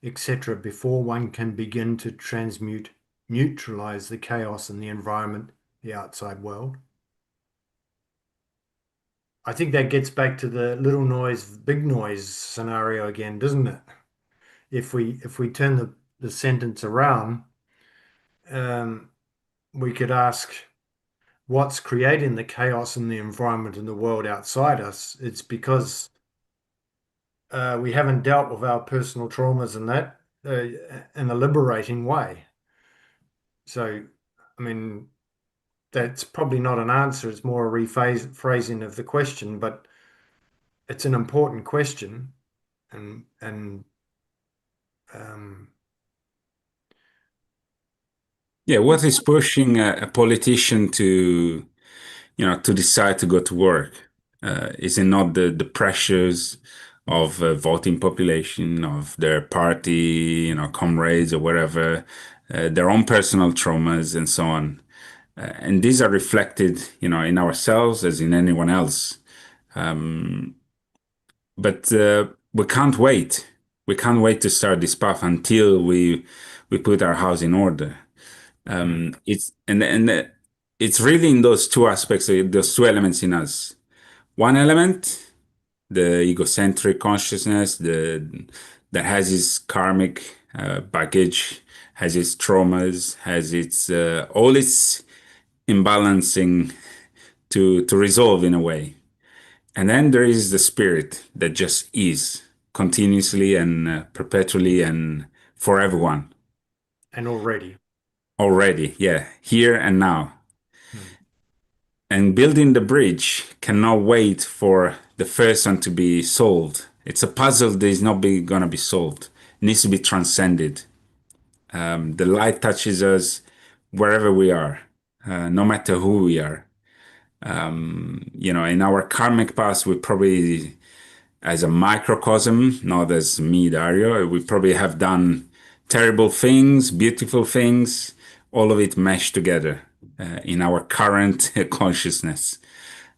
etc., before one can begin to neutralize the chaos in the environment, the outside world? I think that gets back to the little noise, big noise scenario again, doesn't it? If we turn the sentence around, um, we could ask, what's creating the chaos in the environment and the world outside us? It's because we haven't dealt with our personal traumas and that in a liberating way. So, I mean, that's probably not an answer. It's more a rephrasing of the question, but it's an important question, and um, yeah, what is pushing a politician to decide to go to work? Is it not the pressures of voting population, of their party, comrades or whatever, their own personal traumas and so on? And these are reflected, in ourselves as in anyone else. But we can't wait. We can't wait to start this path until we put our house in order. mm, It's it's really in those two aspects, those two elements in us. One element, the egocentric consciousness, that has its karmic baggage, has its traumas, has its all its imbalancing to resolve in a way. And then there is the spirit that just is continuously and perpetually and for everyone and already. already, yeah, here and now. Mm, And building the bridge cannot wait for the first one to be solved. It's a puzzle that is not going to be solved. It needs to be transcended. The light touches us wherever we are, no matter who we are. In our karmic past, we probably, as a microcosm, not as me, Dario, we probably have done terrible things, beautiful things, all of it meshed together in our current consciousness.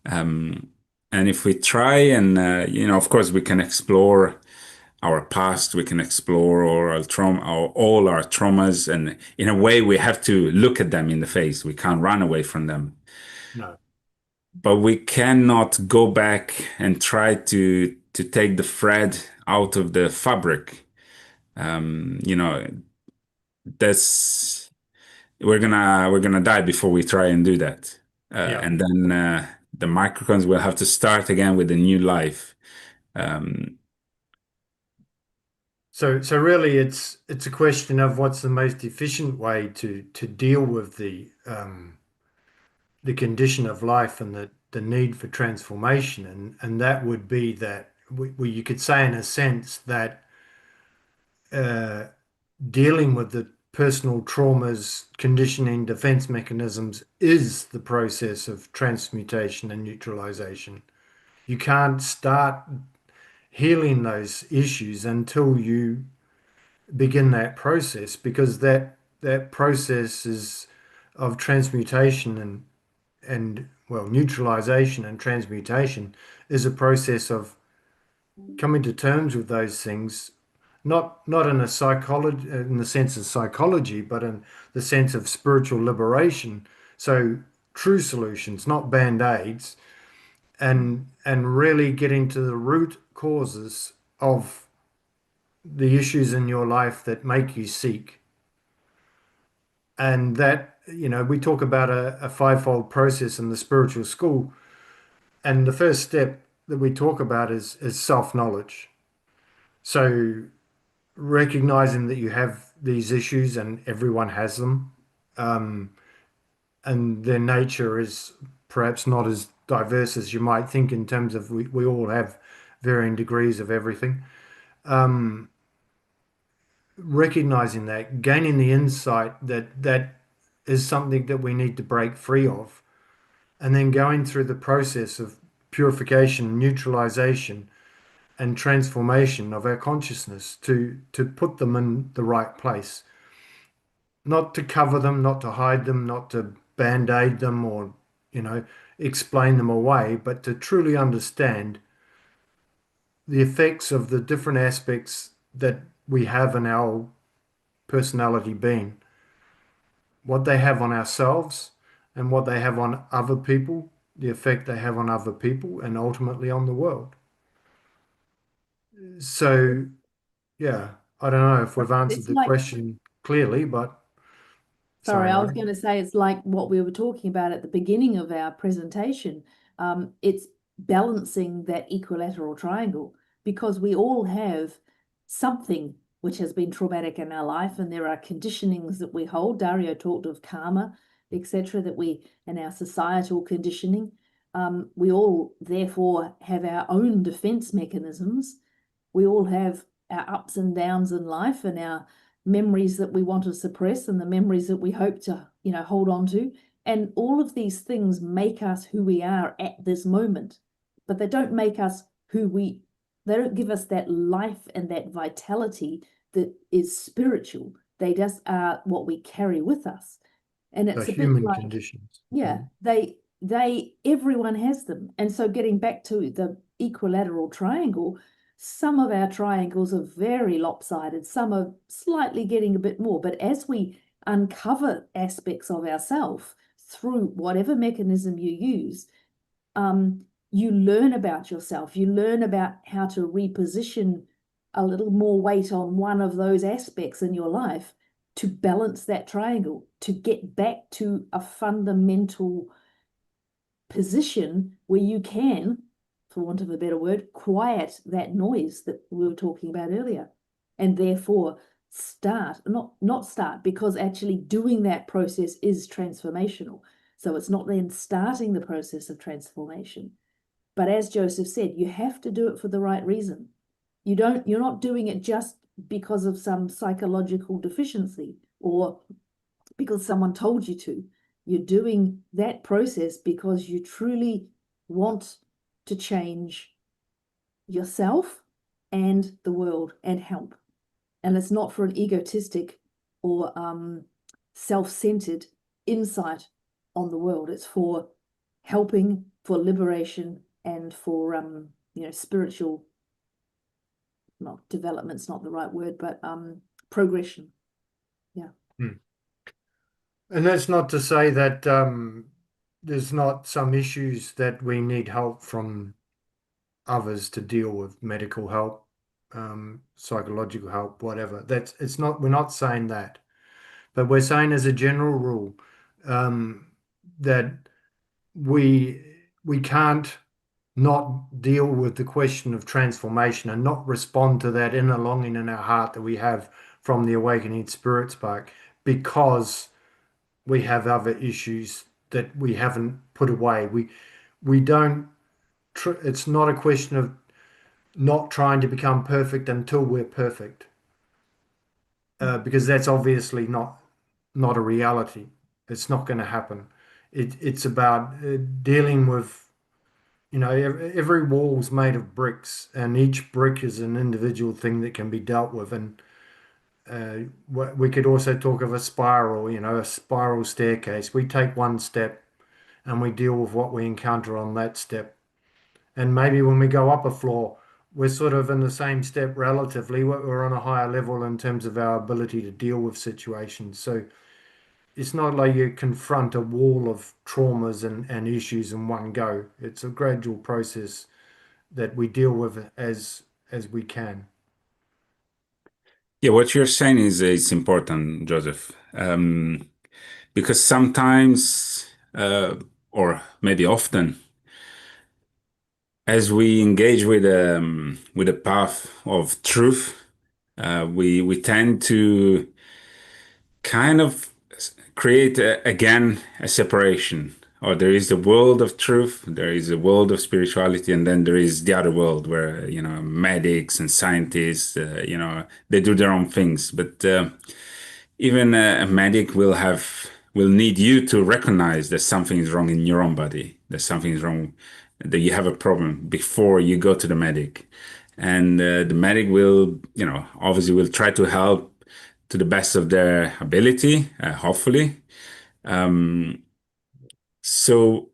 And if we try and, of course, we can explore our past, we can explore all our traumas, and in a way, we have to look at them in the face. We can't run away from them. no. But we cannot go back and try to to take the thread out of the fabric. You know, that's we're gonna die before we try and do that. Yeah. And then the microcons will have to start again with a new life. Um, So really it's a question of what's the most efficient way to deal with the condition of life and the need for transformation. And that would be that you could say in a sense that uh, dealing with the personal traumas, conditioning, defense mechanisms is the process of transmutation and neutralization. You can't start healing those issues until you begin that process, because that process is of transmutation and well, neutralization and transmutation is a process of coming to terms with those things, not in a psychology, in the sense of psychology, but in the sense of spiritual liberation. So true solutions, not band-aids, and really getting to the root causes of the issues in your life that make you seek. And that, we talk about a fivefold process in the spiritual school. And the first step that we talk about is self-knowledge. So recognizing that you have these issues and everyone has them, um, and their nature is perhaps not as diverse as you might think in terms of we all have varying degrees of everything. Um, Recognizing that, gaining the insight that that is something that we need to break free of, and then going through the process of purification, neutralization, and transformation of our consciousness to put them in the right place, not to cover them, not to hide them, not to band-aid them or, you know, explain them away, but to truly understand the effects of the different aspects that we have in our personality being, what they have on ourselves and what they have on other people, the effect they have on other people, and ultimately on the world. So, yeah, I don't know if we've answered It's the like, question clearly, but sorry, sorry, I was Nora. going to say it's like what we were talking about at the beginning of our presentation. It's balancing that equilateral triangle because we all have something which has been traumatic in our life, and there are conditionings that we hold. Dario talked of karma, etc., that we, in our societal conditioning, we all therefore have our own defense mechanisms. We all have our ups and downs in life and our memories that we want to suppress and the memories that we hope to, hold on to. And all of these things make us who we are at this moment, but they don't make us they don't give us that life and that vitality that is spiritual. They just are what we carry with us. And The it's a bit human like, conditions. yeah, everyone has them. And so getting back to the equilateral triangle, some of our triangles are very lopsided, some are slightly getting a bit more. But as we uncover aspects of ourselves through whatever mechanism you use, you learn about yourself, you learn about how to reposition a little more weight on one of those aspects in your life to balance that triangle, to get back to a fundamental position where you can, for want of a better word, quiet that noise that we were talking about earlier, and therefore not start, because actually doing that process is transformational. So it's not then starting the process of transformation. But as Joseph said, you have to do it for the right reason. You're not doing it just because of some psychological deficiency or because someone told you to. You're doing that process because you truly want to change yourself and the world and help. And it's not for an egotistic or self-centered insight on the world. It's for helping, for liberation, and for spiritual, not development's not the right word, but progression. Yeah. Hmm. And that's not to say that there's not some issues that we need help from others to deal with medical help, psychological help, whatever. It's not, we're not saying that, but we're saying as a general rule, um, that we we can't not deal with the question of transformation and not respond to that inner longing in our heart that we have from the awakening spirit spark because we have other issues that we haven't put away. We don't it's not a question of not trying to become perfect until we're perfect, because that's obviously not a reality. It's not going to happen. It's about dealing with, every wall's made of bricks, and each brick is an individual thing that can be dealt with. And we could also talk of a spiral, a spiral staircase. We take one step and we deal with what we encounter on that step. And maybe when we go up a floor, we're sort of in the same step relatively. We're on a higher level in terms of our ability to deal with situations. So it's not like you confront a wall of traumas and issues in one go. It's a gradual process that we deal with as we can. Yeah, what you're saying is important, Joseph, because sometimes, or maybe often, as we engage with a path of truth, we tend to kind of create again a separation. Or there is the world of truth, there is a world of spirituality, and then there is the other world where medics and scientists, they do their own things. But even a medic will need you to recognize that something is wrong in your own body, that something is wrong, that you have a problem before you go to the medic. And the medic will, obviously will try to help to the best of their ability, hopefully. So,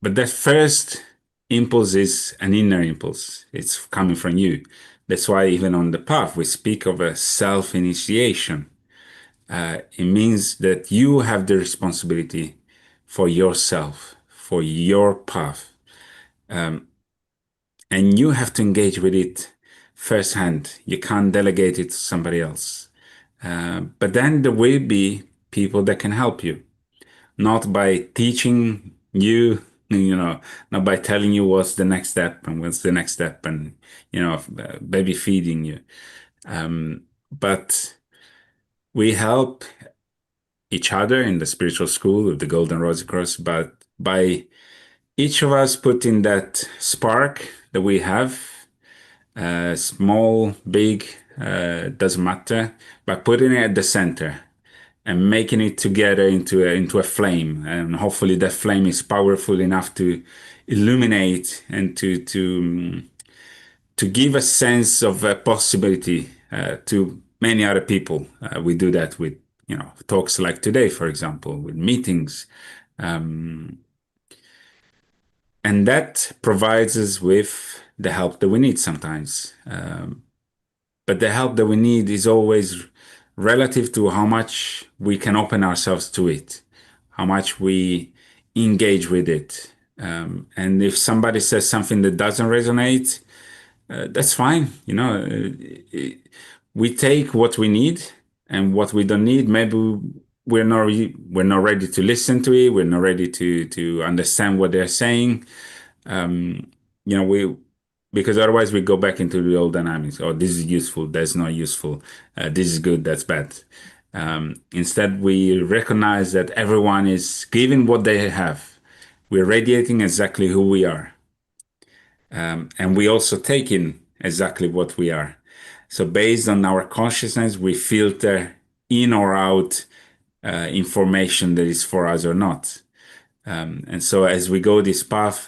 but that first impulse is an inner impulse. It's coming from you. That's why even on the path, we speak of a self-initiation. It means that you have the responsibility for yourself, for your path, and you have to engage with it firsthand. You can't delegate it to somebody else. But then there will be people that can help you, not by teaching you, not by telling you what's the next step and what's the next step and, baby feeding you. But we help each other in the spiritual school of the Golden Rosy Cross, but by each of us putting that spark that we have, small, big, doesn't matter, by putting it at the center and making it together into a flame, and hopefully that flame is powerful enough to illuminate and to give a sense of a possibility to many other people. We do that with talks like today, for example, with meetings, and that provides us with the help that we need sometimes. But the help that we need is always relative to how much we can open ourselves to it, how much we engage with it. And if somebody says something that doesn't resonate, that's fine. We take what we need, and what we don't need, maybe we're not ready to listen to it. We're not ready to understand what they're saying. We because otherwise we go back into the old dynamics. Oh, this is useful, that's not useful. This is good, that's bad. Instead, we recognize that everyone is giving what they have. We're radiating exactly who we are. And we also take in exactly what we are. So based on our consciousness, we filter in or out information that is for us or not. And so as we go this path,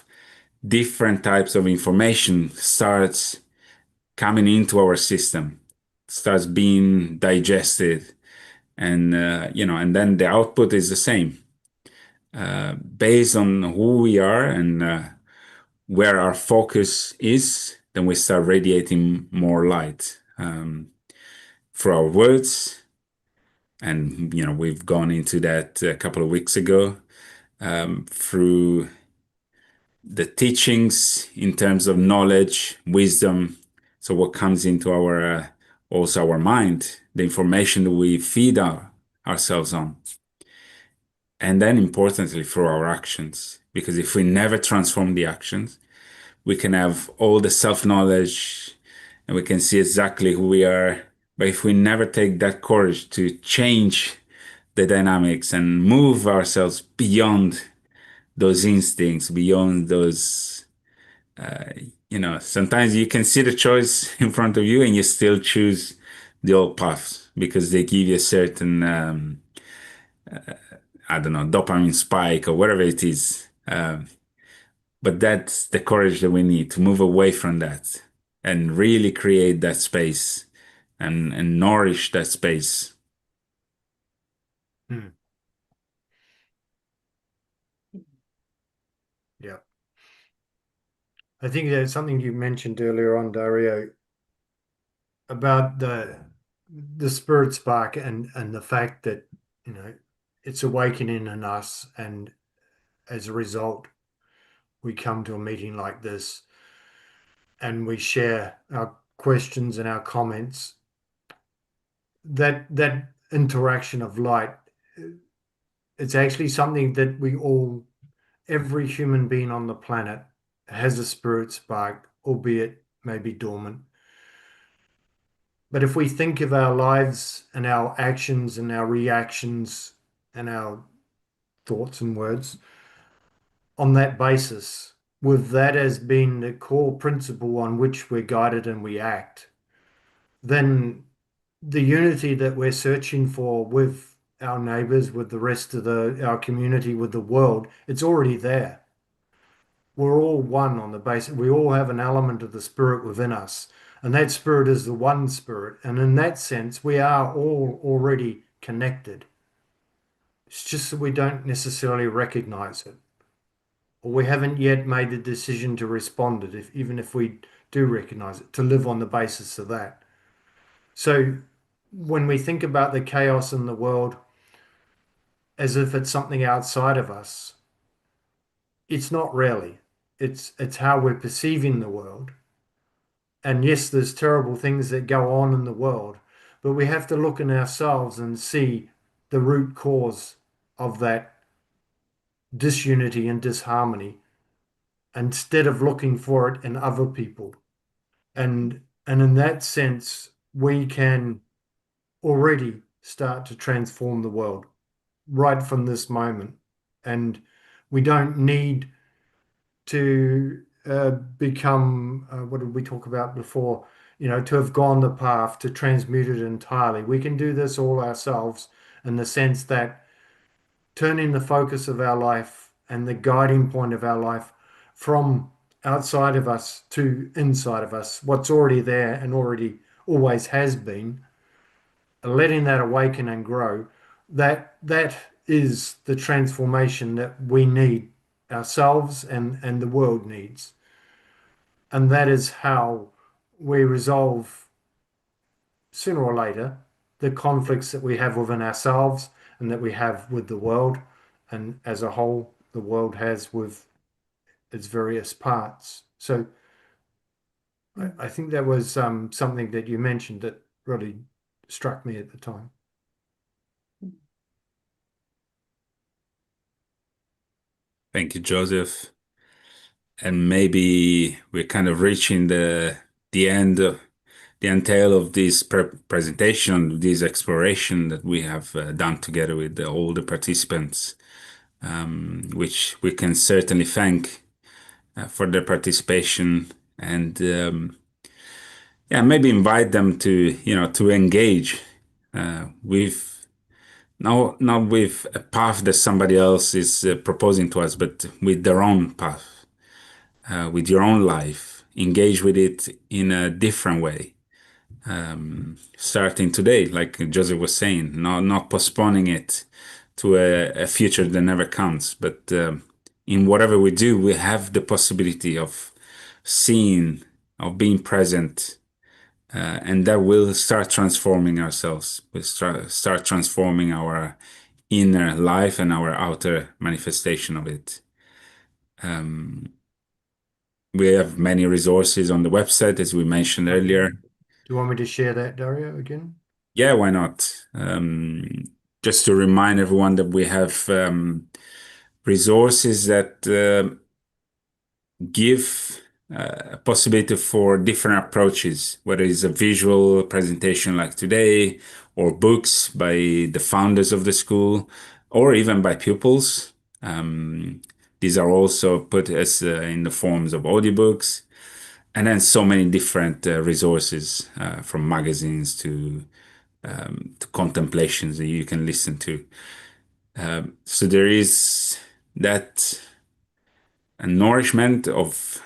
different types of information starts coming into our system, starts being digested, and and then the output is the same. Based on who we are and where our focus is, then we start radiating more light through our words. And we've gone into that a couple of weeks ago, through the teachings in terms of knowledge, wisdom. So what comes into our also our mind, the information that we feed ourselves on. And then importantly for our actions, because if we never transform the actions, we can have all the self-knowledge and we can see exactly who we are. But if we never take that courage to change the dynamics and move ourselves beyond those instincts, beyond those, sometimes you can see the choice in front of you and you still choose the old paths because they give you a certain, I don't know, dopamine spike or whatever it is. But that's the courage that we need to move away from that and really create that space and nourish that space. Hmm. Yeah. I think there's something you mentioned earlier on, Dario, about the spirit spark and the fact that, it's awakening in us, and as a result, we come to a meeting like this and we share our questions and our comments. That interaction of light, it's actually something that every human being on the planet has a spirit spark, albeit maybe dormant. But if we think of our lives and our actions and our reactions and our thoughts and words on that basis, with that as being the core principle on which we're guided and we act, then the unity that we're searching for with our neighbors, with the rest of our community, with the world, it's already there. We're all one on the basis. We all have an element of the spirit within us, and that spirit is the one spirit. And in that sense, we are all already connected. It's just that we don't necessarily recognize it, or we haven't yet made the decision to respond to it, even if we do recognize it, to live on the basis of that. So when we think about the chaos in the world as if it's something outside of us, it's not really. It's how we're perceiving the world. And yes, there's terrible things that go on in the world, but we have to look in ourselves and see the root cause of that disunity and disharmony instead of looking for it in other people. And in that sense, we can already start to transform the world right from this moment. And we don't need to become, what did we talk about before? To have gone the path to transmute it entirely. We can do this all ourselves in the sense that turning the focus of our life and the guiding point of our life from outside of us to inside of us, what's already there and already always has been, letting that awaken and grow, that is the transformation that we need ourselves and the world needs. And that is how we resolve sooner or later the conflicts that we have within ourselves and that we have with the world, and as a whole, the world has with its various parts. So I think that was something that you mentioned that really struck me at the time. Thank you, Joseph. And maybe we're kind of reaching the end of the entail of this presentation, this exploration that we have done together with all the participants, which we can certainly thank for their participation and yeah, maybe invite them to engage with not with a path that somebody else is proposing to us, but with their own path, with your own life. Engage with it in a different way. Starting today, like Joseph was saying, not postponing it to a future that never comes, but in whatever we do, we have the possibility of seeing, of being present, and that will start transforming ourselves. We'll start transforming our inner life and our outer manifestation of it. we have many resources on the website, as we mentioned earlier. Do you want me to share that, Dario, again? Yeah, why not? Just to remind everyone that we have resources that give a possibility for different approaches, whether it's a visual presentation like today, or books by the founders of the school, or even by pupils. These are also put as in the forms of audiobooks, and then so many different resources from magazines to contemplations that you can listen to. So there is that nourishment of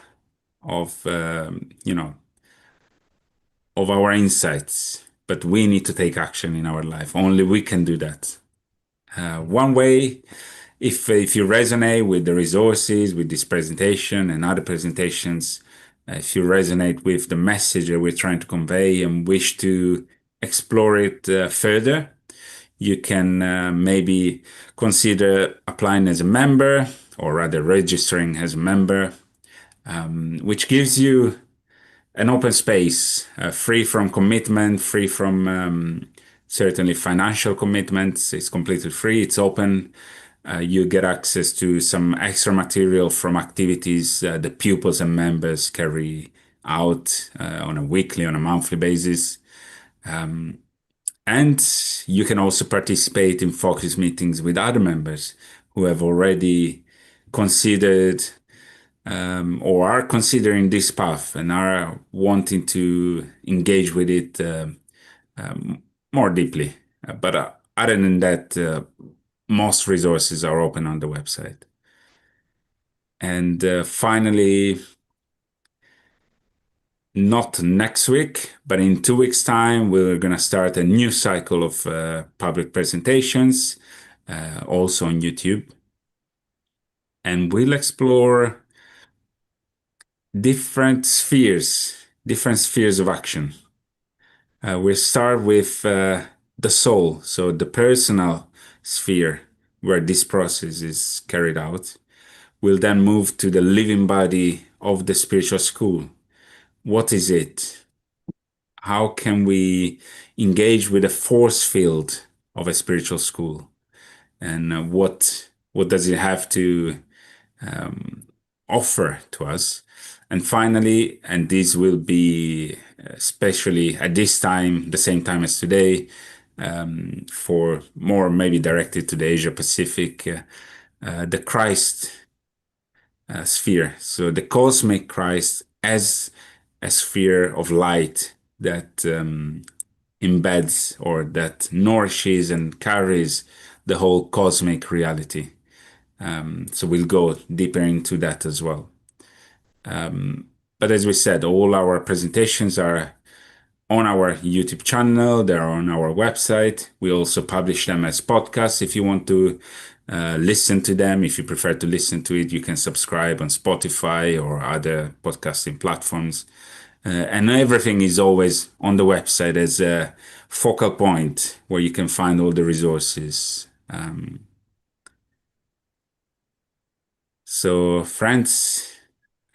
of our insights, but we need to take action in our life. Only we can do that. One way, if you resonate with the resources, with this presentation and other presentations, if you resonate with the message that we're trying to convey and wish to explore it further, you can maybe consider applying as a member, or rather registering as a member, which gives you an open space, free from commitment, free from certainly financial commitments. It's completely free. It's open. You get access to some extra material from activities the pupils and members carry out on a weekly, on a monthly basis. And you can also participate in focus meetings with other members who have already considered or are considering this path and are wanting to engage with it more deeply. But other than that, most resources are open on the website. And finally, not next week, but in 2 weeks' time, we're going to start a new cycle of public presentations, also on YouTube. And we'll explore different spheres of action. We'll start with the soul, so the personal sphere where this process is carried out. We'll then move to the living body of the spiritual school. What is it? How can we engage with the force field of a spiritual school? And what does it have to offer to us? And finally, and this will be especially at this time, the same time as today, for more maybe directed to the Asia Pacific, the Christ sphere. So the cosmic Christ as a sphere of light that embeds or that nourishes and carries the whole cosmic reality. So we'll go deeper into that as well. But as we said, all our presentations are on our YouTube channel, they're on our website. We also publish them as podcasts. If you want to listen to them, if you prefer to listen to it, you can subscribe on Spotify or other podcasting platforms. And everything is always on the website as a focal point where you can find all the resources. So, friends,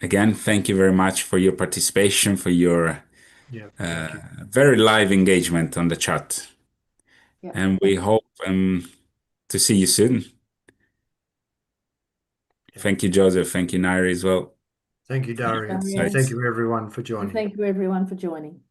again, thank you very much for your participation, for your Yeah, thank you. very live engagement on the chat. Yeah. And we hope to see you soon. Yeah. Thank you, Joseph. Thank you, Nairi, as well. Thank you, Dario. Dario. And thank you, everyone, for And joining. thank you everyone for joining.